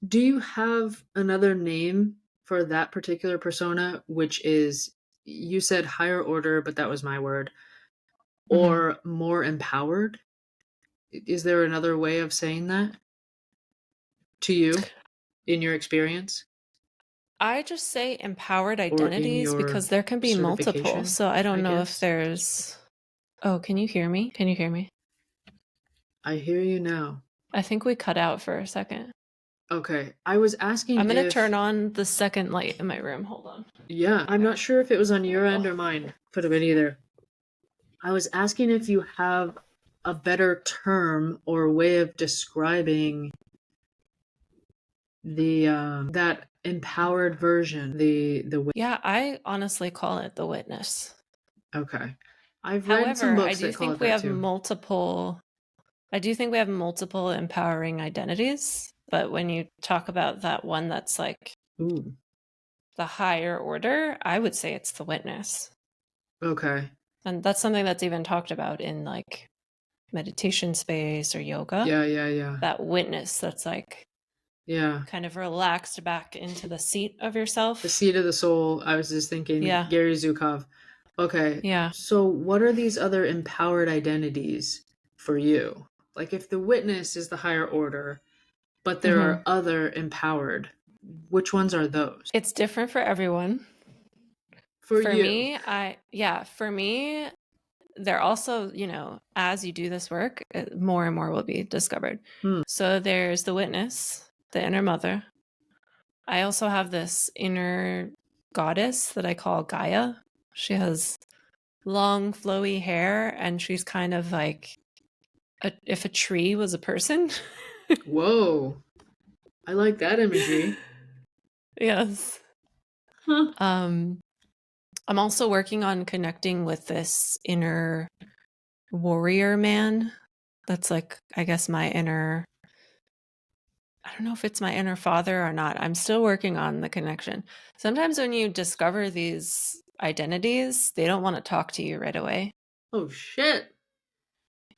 Do you have another name for that particular persona, which is, you said higher order, but that was my word, or more empowered? Is there another way of saying that to you in your experience? I just say empowered identities because there can be multiple. So I don't know if there's... Oh, can you hear me? I hear you now. I think we cut out for a second. Okay. I was asking I'm going to turn on the second light in my room. Hold on. Yeah. I'm not sure if it was on your end or mine. Could have been either. I was asking if you have a better term or way of describing the that empowered version, the Yeah, I honestly call it the witness. Okay. I've read some books that call it that too. I do think we have multiple empowering identities, but when you talk about that one that's like the higher order, I would say it's the witness. Okay. And that's something that's even talked about in like meditation space or yoga. Yeah. That witness that's like kind of relaxed back into the seat of yourself. The seat of the soul. I was just thinking Gary Zukov. Okay. Yeah. So what are these other empowered identities for you? Like, if the witness is the higher order, but there are other empowered. Which ones are those? It's different for everyone. For you. Me, for me, they're also, as you do this work, more and more will be discovered. So there's the witness, the inner mother. I also have this inner goddess that I call Gaia. She has long, flowy hair, and she's kind of like if a tree was a person. Whoa. I like that imagery. Yes. Huh. I'm also working on connecting with this inner warrior man. That's like, I guess, my inner, I don't know if it's my inner father or not. I'm still working on the connection. Sometimes when you discover these identities, they don't want to talk to you right away. Oh, shit.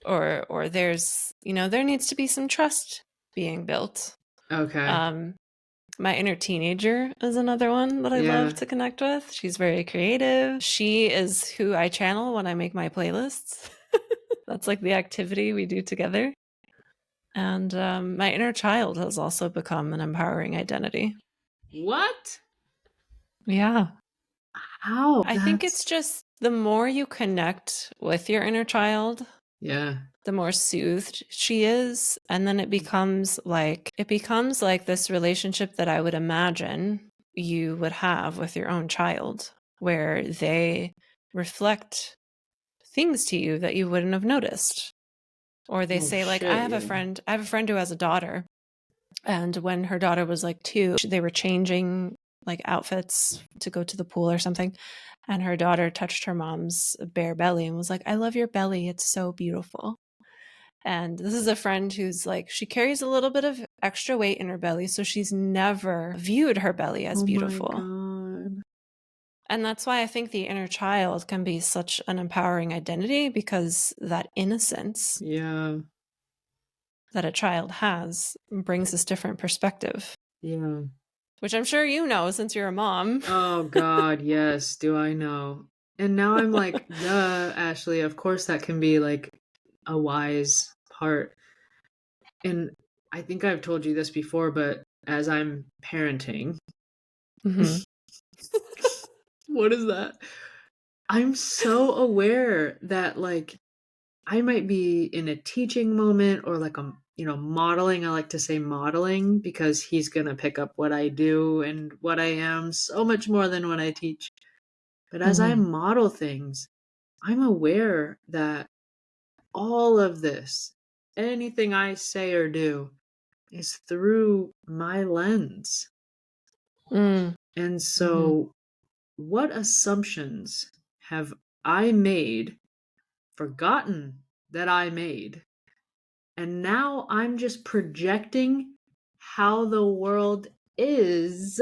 Or there's, there needs to be some trust being built. Okay. My inner teenager is another one that I love to connect with. She's very creative. She is who I channel when I make my playlists. That's like the activity we do together. And my inner child has also become an empowering identity. What? Yeah. How? I think it's just the more you connect with your inner child, the more soothed she is. And then it becomes like this relationship that I would imagine you would have with your own child, where they reflect things to you that you wouldn't have noticed. Or they say, like, I have a friend who has a daughter. And when her daughter was like 2, they were changing like outfits to go to the pool or something. And her daughter touched her mom's bare belly and was like, I love your belly. It's so beautiful. And this is a friend who's like, she carries a little bit of extra weight in her belly. So she's never viewed her belly as beautiful. Oh my God. And that's why I think the inner child can be such an empowering identity, because that innocence that a child has brings this different perspective. Yeah. Which I'm sure you know since you're a mom. Oh God, yes. Do I know? And now I'm like, duh, Ashley, of course that can be like a wise part. And I think I've told you this before, but as I'm parenting, what is that? I'm so aware that like I might be in a teaching moment or like modeling. I like to say modeling because he's going to pick up what I do and what I am so much more than when I teach. But as I model things, I'm aware that all of this, anything I say or do, is through my lens. And so, what assumptions have I made, forgotten that I made, and now I'm just projecting how the world is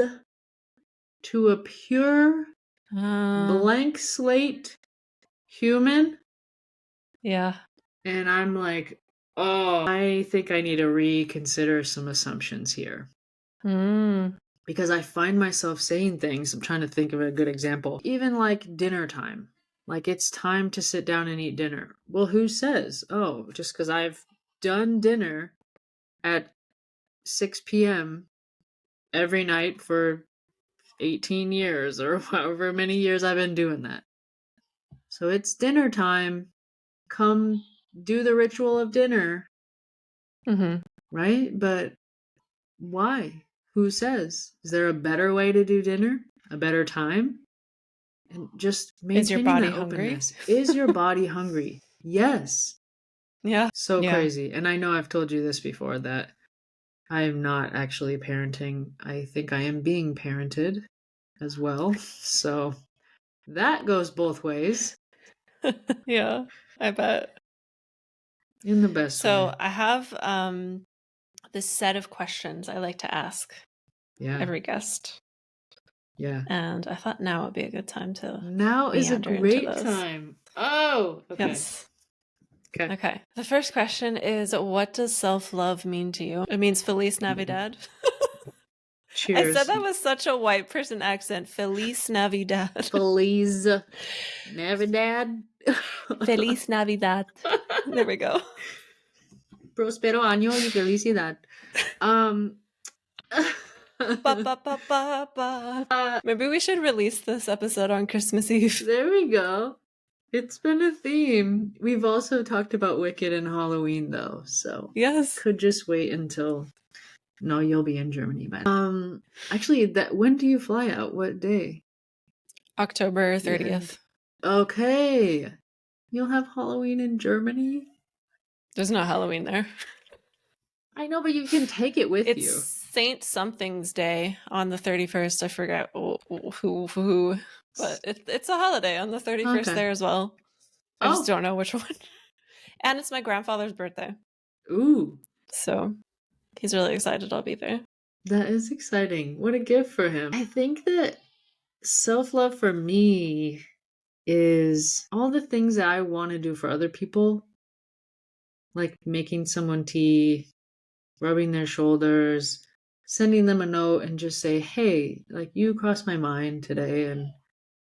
to a pure, blank slate human? Yeah. And I'm like, oh, I think I need to reconsider some assumptions here. Because I find myself saying things, I'm trying to think of a good example, even like dinner time. Like, it's time to sit down and eat dinner. Well, who says? Oh, just because I've done dinner at 6 p.m. every night for 18 years or however many years I've been doing that. So it's dinner time. Come do the ritual of dinner. Right? But why? Who says? Is there a better way to do dinner? A better time? And just maintaining that openness. Is your body hungry? Yes. Yeah. So crazy. And I know I've told you this before, that I am not actually parenting. I think I am being parented as well. So that goes both ways. Yeah, I bet. In the best way. So I have this set of questions I like to ask every guest. Yeah. And I thought now would be a good time to Now is a great time. Oh, okay. Yes. Okay. The first question is, what does self-love mean to you? It means Feliz Navidad. Cheers. I said that with such a white person accent. Feliz Navidad. Feliz Navidad. Feliz Navidad. There we go. Prospero año y felicidad. Um. Ba, ba, ba, ba, ba. Maybe we should release this episode on Christmas Eve. There we go. It's been a theme. We've also talked about Wicked and Halloween, though, so Yes. could just wait until. No, you'll be in Germany by then. Actually, when do you fly out? What day? October 30th. Okay. You'll have Halloween in Germany? There's no Halloween there. I know, but you can take it with It's you. Saint Something's Day on the 31st. I forget who, but it's a holiday on the 31st Okay. there as well. I just don't know which one. And it's my grandfather's birthday. Ooh. So he's really excited I'll be there. That is exciting. What a gift for him. I think that self-love for me is all the things that I want to do for other people, like making someone tea, rubbing their shoulders, sending them a note and just say, hey, like you crossed my mind today and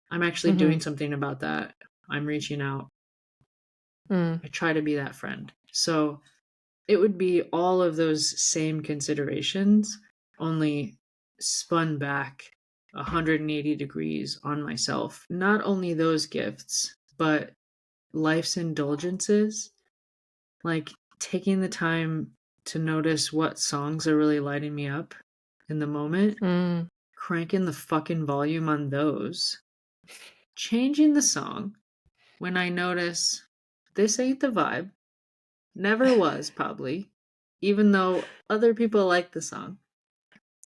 I'm actually doing something about that. I'm reaching out. I try to be that friend. So it would be all of those same considerations, only spun back 180 degrees on myself. Not only those gifts, but life's indulgences, like taking the time to notice what songs are really lighting me up in the moment, cranking the fucking volume on those, changing the song when I notice this ain't the vibe, never was probably, even though other people like the song.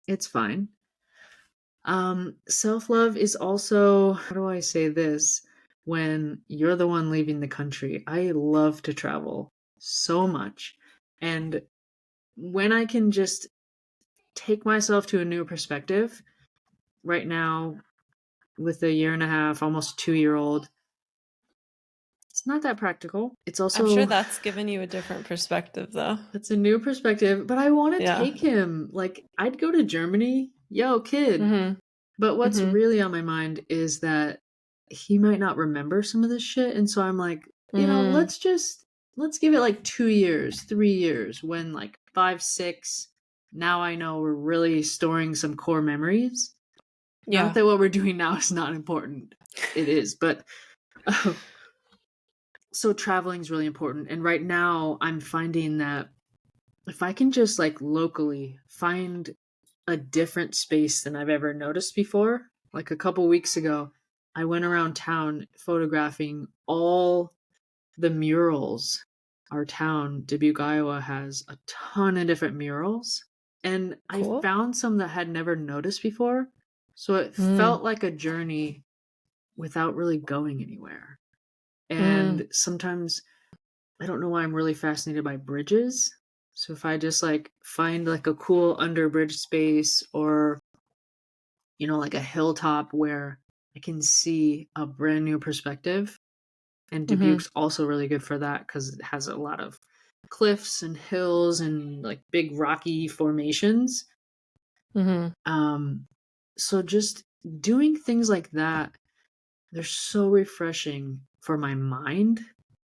It's fine. Self-love is also, how do I say this? When you're the one leaving the country, I love to travel so much. And when I can just take myself to a new perspective, right now, with a 1.5 years, almost 2-year-old, it's not that practical. It's also. I'm sure that's given you a different perspective, though. It's a new perspective, but I want to take him. Like, I'd go to Germany. Yo, kid. But what's really on my mind is that he might not remember some of this shit. And so I'm like, let's give it like 2 years, 3 years, when like 5, 6, now I know we're really storing some core memories. Yeah. Not that what we're doing now is not important. It is, but so traveling is really important. And right now I'm finding that if I can just like locally find a different space than I've ever noticed before. Like a couple weeks ago, I went around town photographing all the murals. Our town, Dubuque, Iowa, has a ton of different murals. And cool. I found some that I had never noticed before. So it felt like a journey without really going anywhere. And sometimes, I don't know why I'm really fascinated by bridges. So if I just like find like a cool underbridge space or, like a hilltop where I can see a brand new perspective. And Dubuque's also really good for that because it has a lot of cliffs and hills and like big rocky formations. So just doing things like that, they're so refreshing for my mind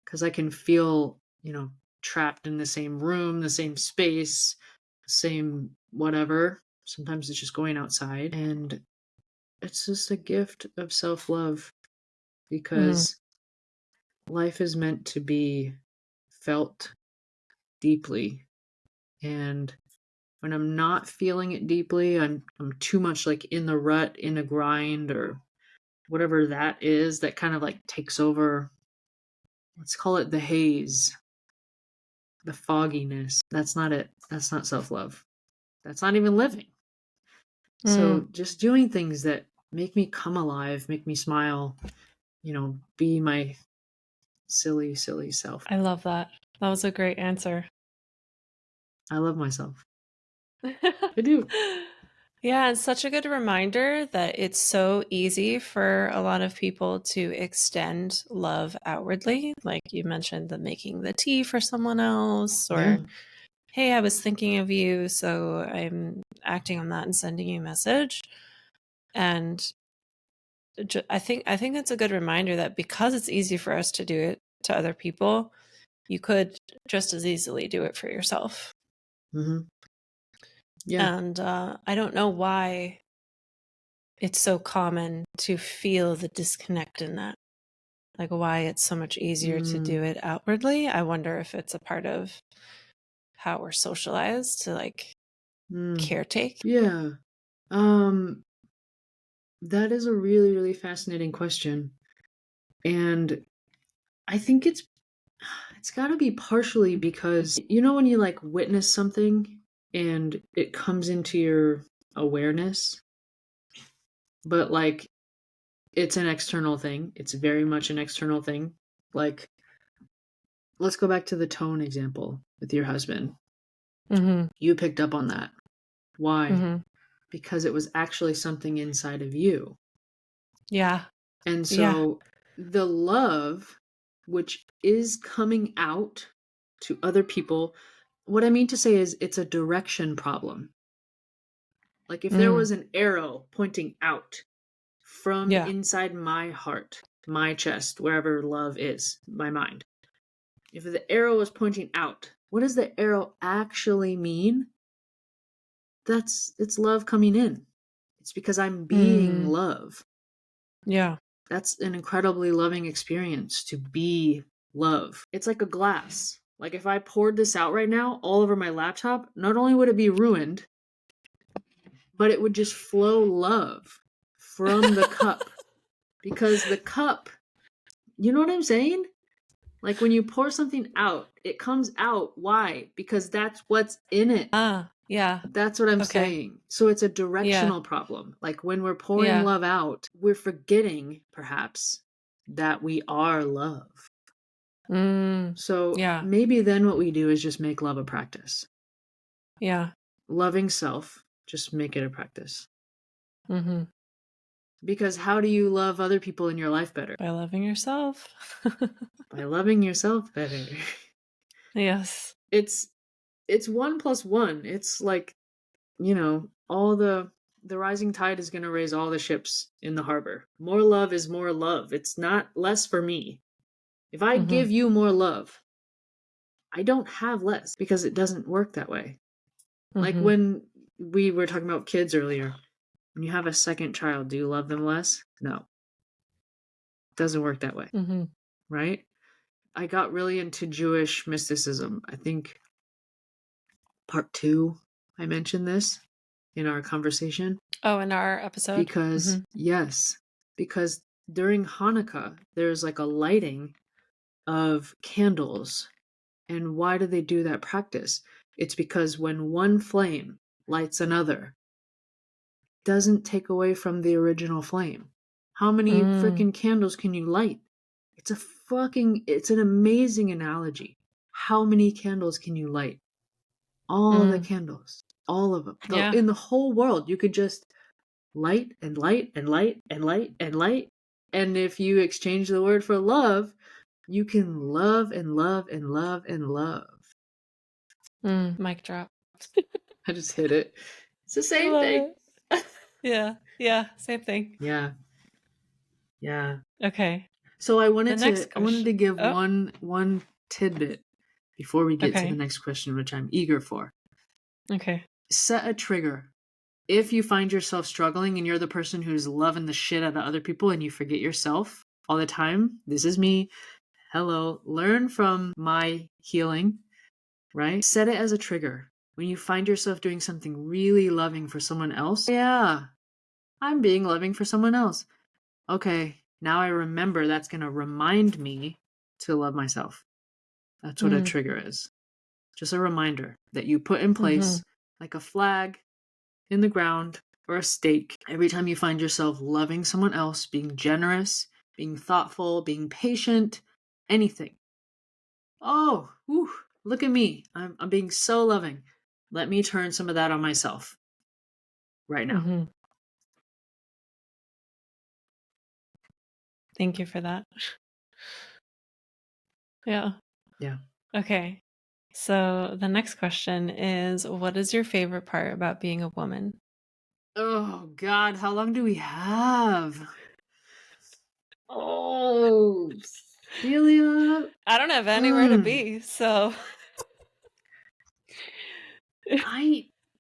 because I can feel, trapped in the same room, the same space, same whatever. Sometimes it's just going outside, and it's just a gift of self-love because life is meant to be felt deeply. And when I'm not feeling it deeply, I'm too much like in the rut, in a grind, or whatever that is that kind of like takes over. Let's call it the haze, the fogginess. That's not it. That's not self-love. That's not even living. So just doing things that make me come alive, make me smile, be my silly, silly self. I love that. That was a great answer. I love myself. I do. Yeah, it's such a good reminder that it's so easy for a lot of people to extend love outwardly. Like you mentioned, the making the tea for someone else, or hey, I was thinking of you, so I'm acting on that and sending you a message. And I think that's a good reminder that because it's easy for us to do it to other people, you could just as easily do it for yourself. Yeah. And I don't know why it's so common to feel the disconnect in that. Like why it's so much easier to do it outwardly. I wonder if it's a part of how we're socialized to like caretake. Yeah. That is a really, really fascinating question. And I think it's got to be partially because you know when you like witness something and it comes into your awareness, but like it's an external thing. It's very much an external thing. Like let's go back to the tone example with your husband. Mm-hmm. You picked up on that. Why? Mm-hmm. Because it was actually something inside of you. Yeah. And Yeah. so the love, which is coming out to other people, what I mean to say is it's a direction problem. Like if there was an arrow pointing out from Yeah. inside my heart, my chest, wherever love is, my mind, if the arrow was pointing out, what does the arrow actually mean? It's love coming in. It's because I'm being love. Yeah. That's an incredibly loving experience to be love. It's like a glass. Like if I poured this out right now all over my laptop, not only would it be ruined, but it would just flow love from the cup. Because the cup, you know what I'm saying? Like when you pour something out, it comes out. Why? Because that's what's in it. Yeah. That's what I'm saying. So it's a directional problem. Like when we're pouring love out, we're forgetting perhaps that we are love. So maybe then what we do is just make love a practice. Yeah. Loving self, just make it a practice. Mm-hmm. Because how do you love other people in your life better? By loving yourself. By loving yourself better. Yes. It's 1+1. It's like, all the rising tide is going to raise all the ships in the harbor. More love is more love. It's not less for me. If I give you more love, I don't have less because it doesn't work that way. Like when we were talking about kids earlier, when you have a second child, do you love them less? No. It doesn't work that way. Right? I got really into Jewish mysticism. I think part 2, I mentioned this in our conversation. Oh, in our episode? Because, yes, because during Hanukkah, there's like a lighting of candles. And why do they do that practice? It's because when one flame lights another, it doesn't take away from the original flame. How many freaking candles can you light? It's an amazing analogy. How many candles can you light? All the candles. All of them. In the whole world, you could just light and light and light and light and light. And if you exchange the word for love, you can love and love and love and love. Mic drop. I just hit it. It's the same thing. Yeah. Same thing. Yeah. Okay. So I wanted to give one tidbit before we get to the next question, which I'm eager for. Okay. Set a trigger. If you find yourself struggling and you're the person who's loving the shit out of other people and you forget yourself all the time, this is me. Hello. Learn from my healing, right? Set it as a trigger. When you find yourself doing something really loving for someone else, yeah, I'm being loving for someone else. Okay, now I remember that's going to remind me to love myself. That's what a trigger is. Just a reminder that you put in place like a flag in the ground or a stake every time you find yourself loving someone else, being generous, being thoughtful, being patient, anything. Oh, whew, look at me. I'm being so loving. Let me turn some of that on myself right now. Thank you for that. Yeah. Okay. So the next question is, what is your favorite part about being a woman? Oh, God. How long do we have? Oh, Celia. I don't have anywhere to be, so.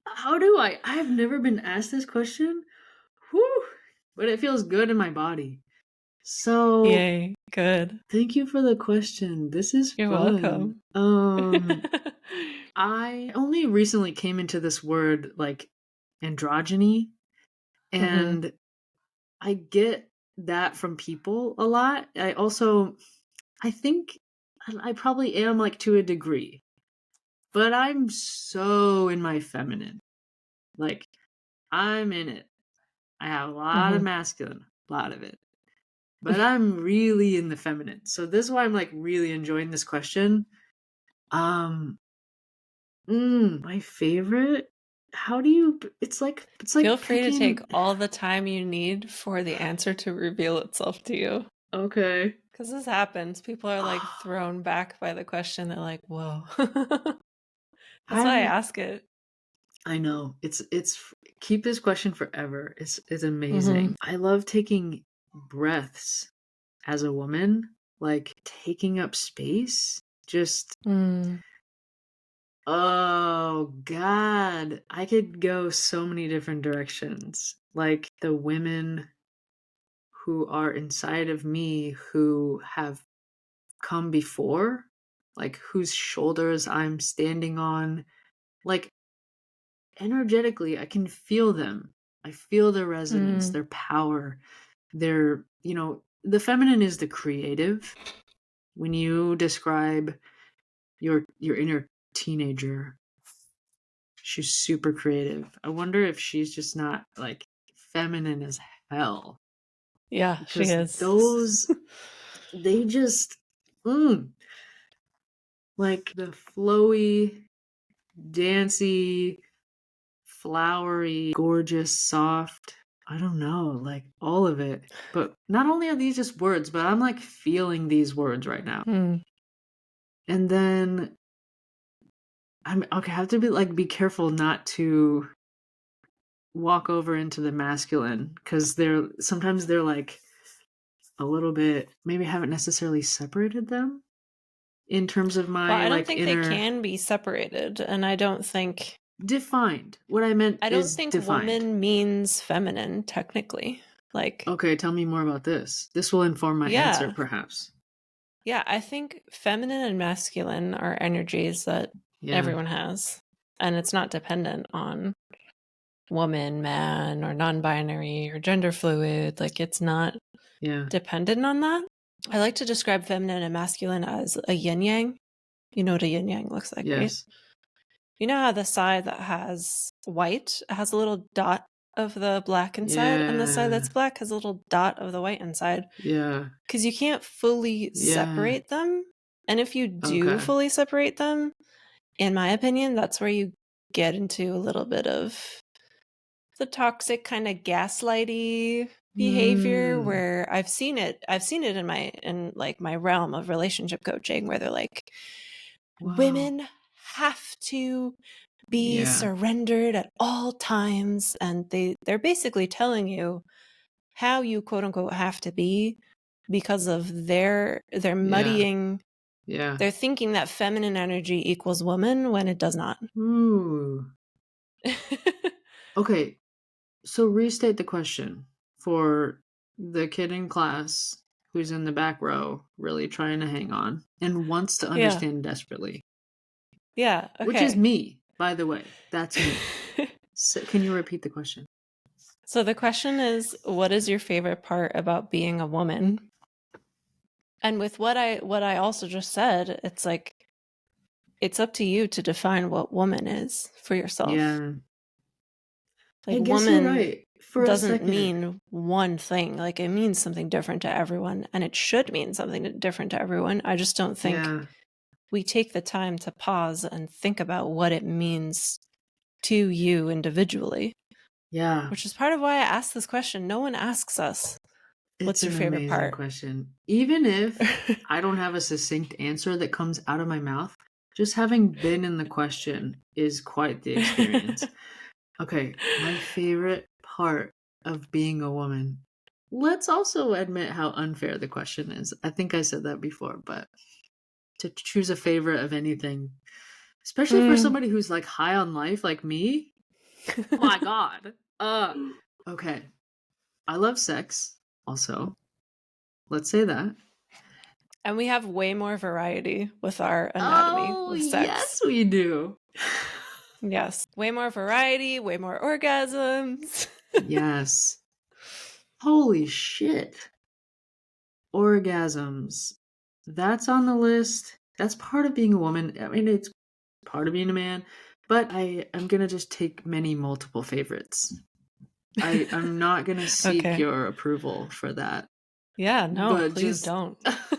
How do I? I have never been asked this question. Whew, but it feels good in my body. So Yay, good. thank you for the question. This is You're fun. welcome. I only recently came into this word like androgyny, Hmm. and I get that from people a lot. I think I probably am like to a degree, but I'm so in my feminine. Like, I'm in it. I have a lot of Hmm. masculine, a lot of it. But I'm really in the feminine. So this is why I'm like really enjoying this question. Um my favorite? How do you it's Feel like free to take picking. all the time you need for the answer to reveal itself to you. Okay. Because this happens. People are like thrown back by the question. They're like, whoa. That's why I I'm ask it. I know. It's keep this question forever. It's Hmm. amazing. I love taking breaths as a woman, like taking up space. Just Mm. oh god, I could go so many different directions. Like the women who are inside of me who have come before, like whose shoulders I'm standing on, like energetically I can feel them. I feel their resonance, Mm. their power, their, the feminine is the creative. When you describe your inner teenager, she's super creative. I wonder if she's just not like feminine as hell, Yeah, she because is. those they just mm, like the flowy, dancey, flowery, gorgeous, soft. I don't know, like all of it. But not only are these just words, but I'm like feeling these words right now. Mm. And then I'm okay, I have to be careful not to walk over into the masculine because they're like a little bit, maybe haven't necessarily separated them in terms of Well, my I don't like think they inner can be separated, and defined. What I meant I don't is think defined. woman means feminine technically. Like, Okay, tell me more about this. This will inform my answer, yeah. perhaps. Yeah, I think feminine and masculine are energies that Yeah, everyone has, and it's not dependent on woman, man, or non-binary or gender fluid. Like, it's not yeah, dependent on that. I like to describe feminine and masculine as a yin yang. You know what a yin yang looks like, right? yes, You know how the side that has white has a little dot of the black inside, and the side yeah, that's black has a little dot of the white inside? yeah, Because you can't fully yeah. separate them. And if you do Okay. fully separate them, in my opinion, that's where you get into a little bit of the toxic kind of gaslighty behavior Mm, where I've seen it in like my realm of relationship coaching where they're like, wow. women have to be Yeah, surrendered at all times, and they're basically telling you how you quote unquote have to be because of they're yeah, muddying, yeah. they're thinking that feminine energy equals woman when it does not. Ooh. Okay, so restate the question for the kid in class who's in the back row, really trying to hang on and wants to Yeah. understand desperately, Yeah. which is Okay. me, by the way. That's me. So, can you repeat the question? So the question is, what is your favorite part about being a woman? And with what I also just said, it's like it's up to you to define what woman is for yourself. Yeah, Like I guess you're woman right. For a doesn't second. mean one thing. Like it means something different to everyone, and it should mean something different to everyone. I just don't think Yeah, we take the time to pause and think about what it means to you individually, yeah. which is part of why I asked this question. No one asks us, what's It's your an favorite amazing part? question. Even if I don't have a succinct answer that comes out of my mouth, just having been in the question is quite the experience. Okay, my favorite part of being a woman. Let's also admit how unfair the question is. I think I said that before, but to choose a favorite of anything, especially for Mm, somebody who's like high on life like me. Oh my God. Okay. I love sex also. Let's say that. And we have way more variety with our anatomy with sex. Yes, we do. Yes. Way more variety, way more orgasms. Yes. Holy shit. Orgasms. That's on the list. That's part of being a woman. I mean, it's part of being a man, but I'm going to just take many multiple favorites. I'm not going to seek Okay. your approval for that. Yeah, no, But please just don't.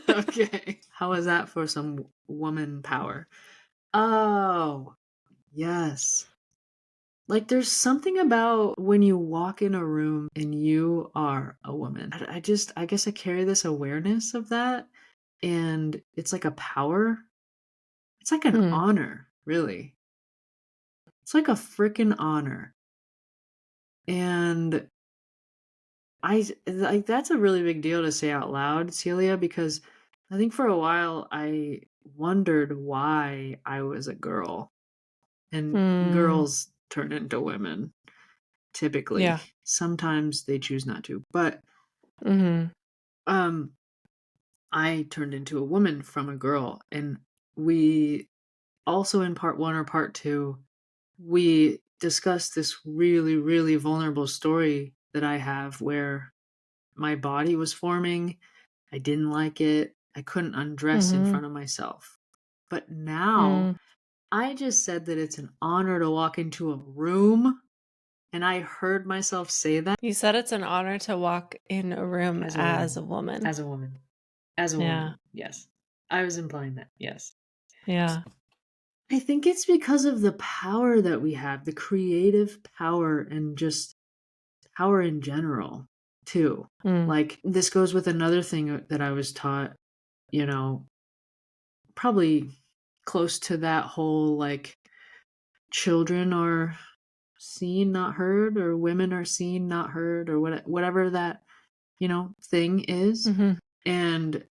okay. How is that for some woman power? Oh, yes. Like there's something about when you walk in a room and you are a woman. I guess I carry this awareness of that, and it's like a power. It's like an honor, really. It's like a freaking honor. And I like that's a really big deal to say out loud, Celia, because I think for a while I wondered why I was a girl. And girls turn into women typically. Yeah. Sometimes they choose not to. But I turned into a woman from a girl, and we also in part 1 or part 2 we discussed this really, really vulnerable story that I have where my body was forming. I didn't like it. I couldn't undress in front of myself. But now I just said that it's an honor to walk into a room, and I heard myself say that. You said it's an honor to walk in a room as a woman. As a woman. As a woman. Yes. I was implying that. Yes. Yeah. I think it's because of the power that we have, the creative power and just power in general, too. Like, this goes with another thing that I was taught, probably close to that whole, like, children are seen, not heard, or women are seen, not heard, or whatever that, thing is. And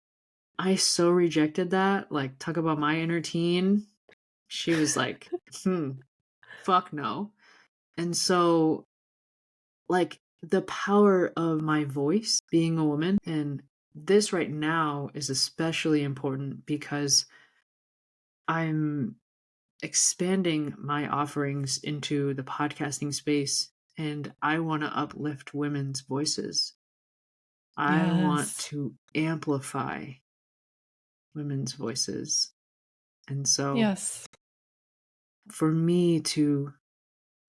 I so rejected that. Like, talk about my inner teen. She was like, fuck no. And so, like, the power of my voice being a woman, and this right now is especially important because I'm expanding my offerings into the podcasting space, and I want to uplift women's voices. I want to amplify women's voices. And so for me to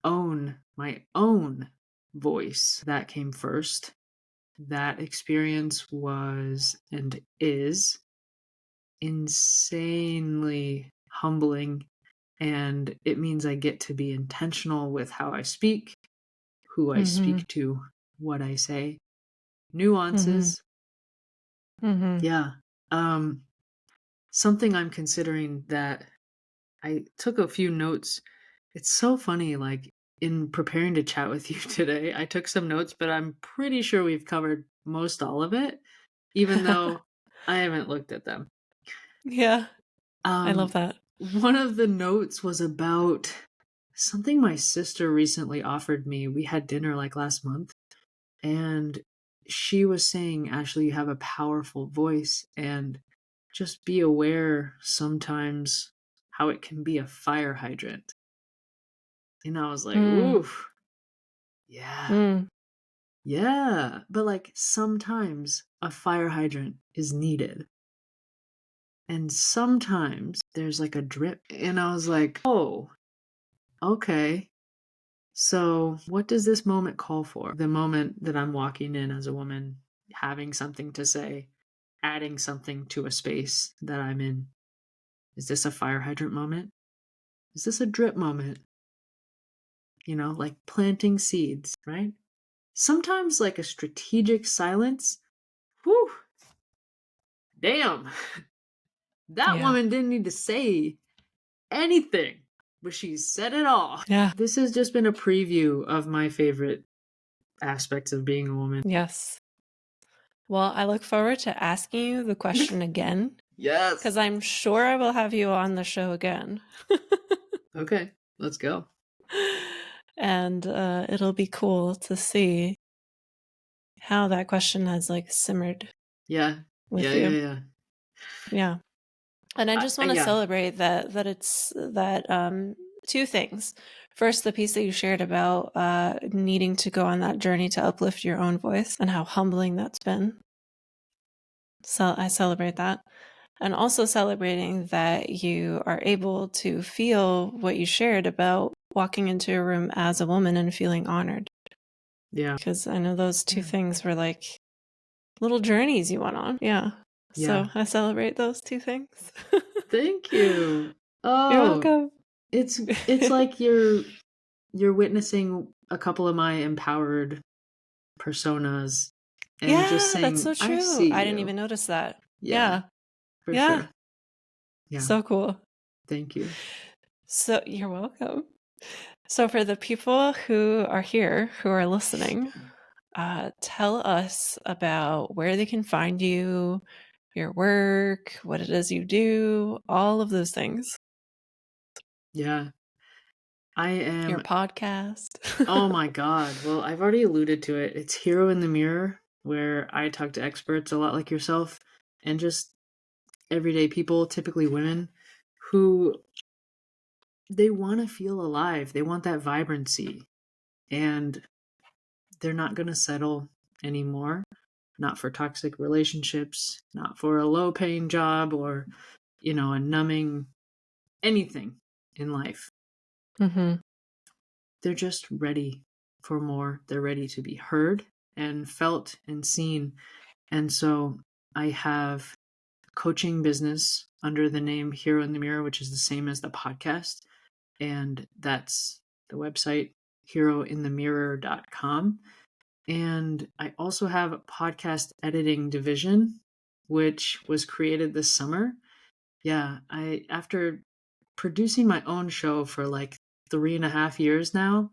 own my own voice, that came first. That experience was and is insanely humbling, and it means I get to be intentional with how I speak, who I speak to, what I say, nuances. Yeah. Something I'm considering that I took a few notes. It's so funny, like in preparing to chat with you today, I took some notes, but I'm pretty sure we've covered most all of it, even though I haven't looked at them. Yeah. I love that. One of the notes was about something my sister recently offered me. We had dinner like last month, and she was saying, Ashley, you have a powerful voice, and just be aware sometimes how it can be a fire hydrant. And I was like, oof. Yeah. Yeah. But like sometimes a fire hydrant is needed. And sometimes there's like a drip. And I was like, oh, okay. So what does this moment call for? The moment that I'm walking in as a woman, having something to say, adding something to a space that I'm in. Is this a fire hydrant moment? Is this a drip moment? Like planting seeds, right? Sometimes like a strategic silence. Whew. Damn. That woman didn't need to say anything, but she said it all. Yeah. This has just been a preview of my favorite aspects of being a woman. Yes. Well, I look forward to asking you the question again. Yes. Because I'm sure I will have you on the show again. Okay, let's go. And it'll be cool to see how that question has like simmered Yeah. with Yeah. you. Yeah. Yeah. Yeah. And I just want to Yeah. celebrate that it's that two things. First, the piece that you shared about needing to go on that journey to uplift your own voice and how humbling that's been. So I celebrate that. And also celebrating that you are able to feel what you shared about walking into a room as a woman and feeling honored. Yeah. Because I know those two things were like little journeys you went on. Yeah. So I celebrate those two things. Thank you. Oh, You're welcome. It's like you're witnessing a couple of my empowered personas and just Yeah, that's saying, so I true. see I didn't you. even notice that. Yeah, Yeah. for Yeah. sure. Yeah. So cool. Thank you. So you're welcome. So for the people who are here, who are listening, tell us about where they can find you, your work, what it is you do, all of those things. Yeah. I Your am. podcast. Oh my God. Well, I've already alluded to it. It's Hero in the Mirror, where I talk to experts a lot like yourself and just everyday people, typically women, who they want to feel alive. They want that vibrancy. And they're not going to settle anymore. Not for toxic relationships, not for a low paying job or, a numbing anything in life. Mm-hmm. They're just ready for more. They're ready to be heard and felt and seen. And so I have a coaching business under the name Hero in the Mirror, which is the same as the podcast. And that's the website, herointhemirror.com. And I also have a podcast editing division, which was created this summer. Yeah, after producing my own show for like 3.5 years now,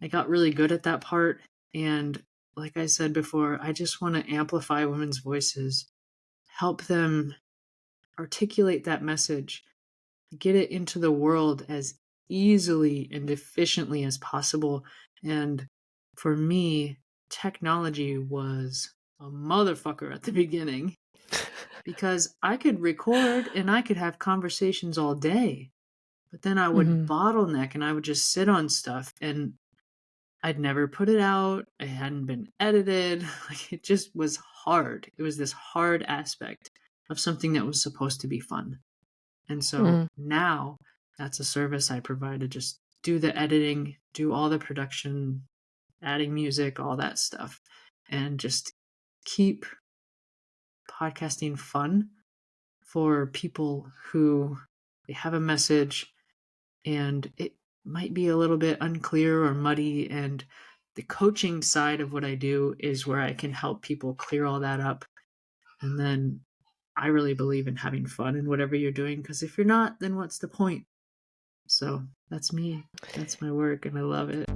I got really good at that part. And like I said before, I just want to amplify women's voices, help them articulate that message, get it into the world as easily and efficiently as possible. And for me, technology was a motherfucker at the beginning because I could record and I could have conversations all day, but then I would Mm-hmm. bottleneck and I would just sit on stuff and I'd never put it out. It hadn't been edited. Like it just was hard. It was this hard aspect of something that was supposed to be fun. And so now that's a service I provide to just do the editing, do all the production, adding music, all that stuff, and just keep podcasting fun for people who they have a message and it might be a little bit unclear or muddy. And the coaching side of what I do is where I can help people clear all that up. And then I really believe in having fun in whatever you're doing, because if you're not, then what's the point? So that's me. That's my work, and I love it.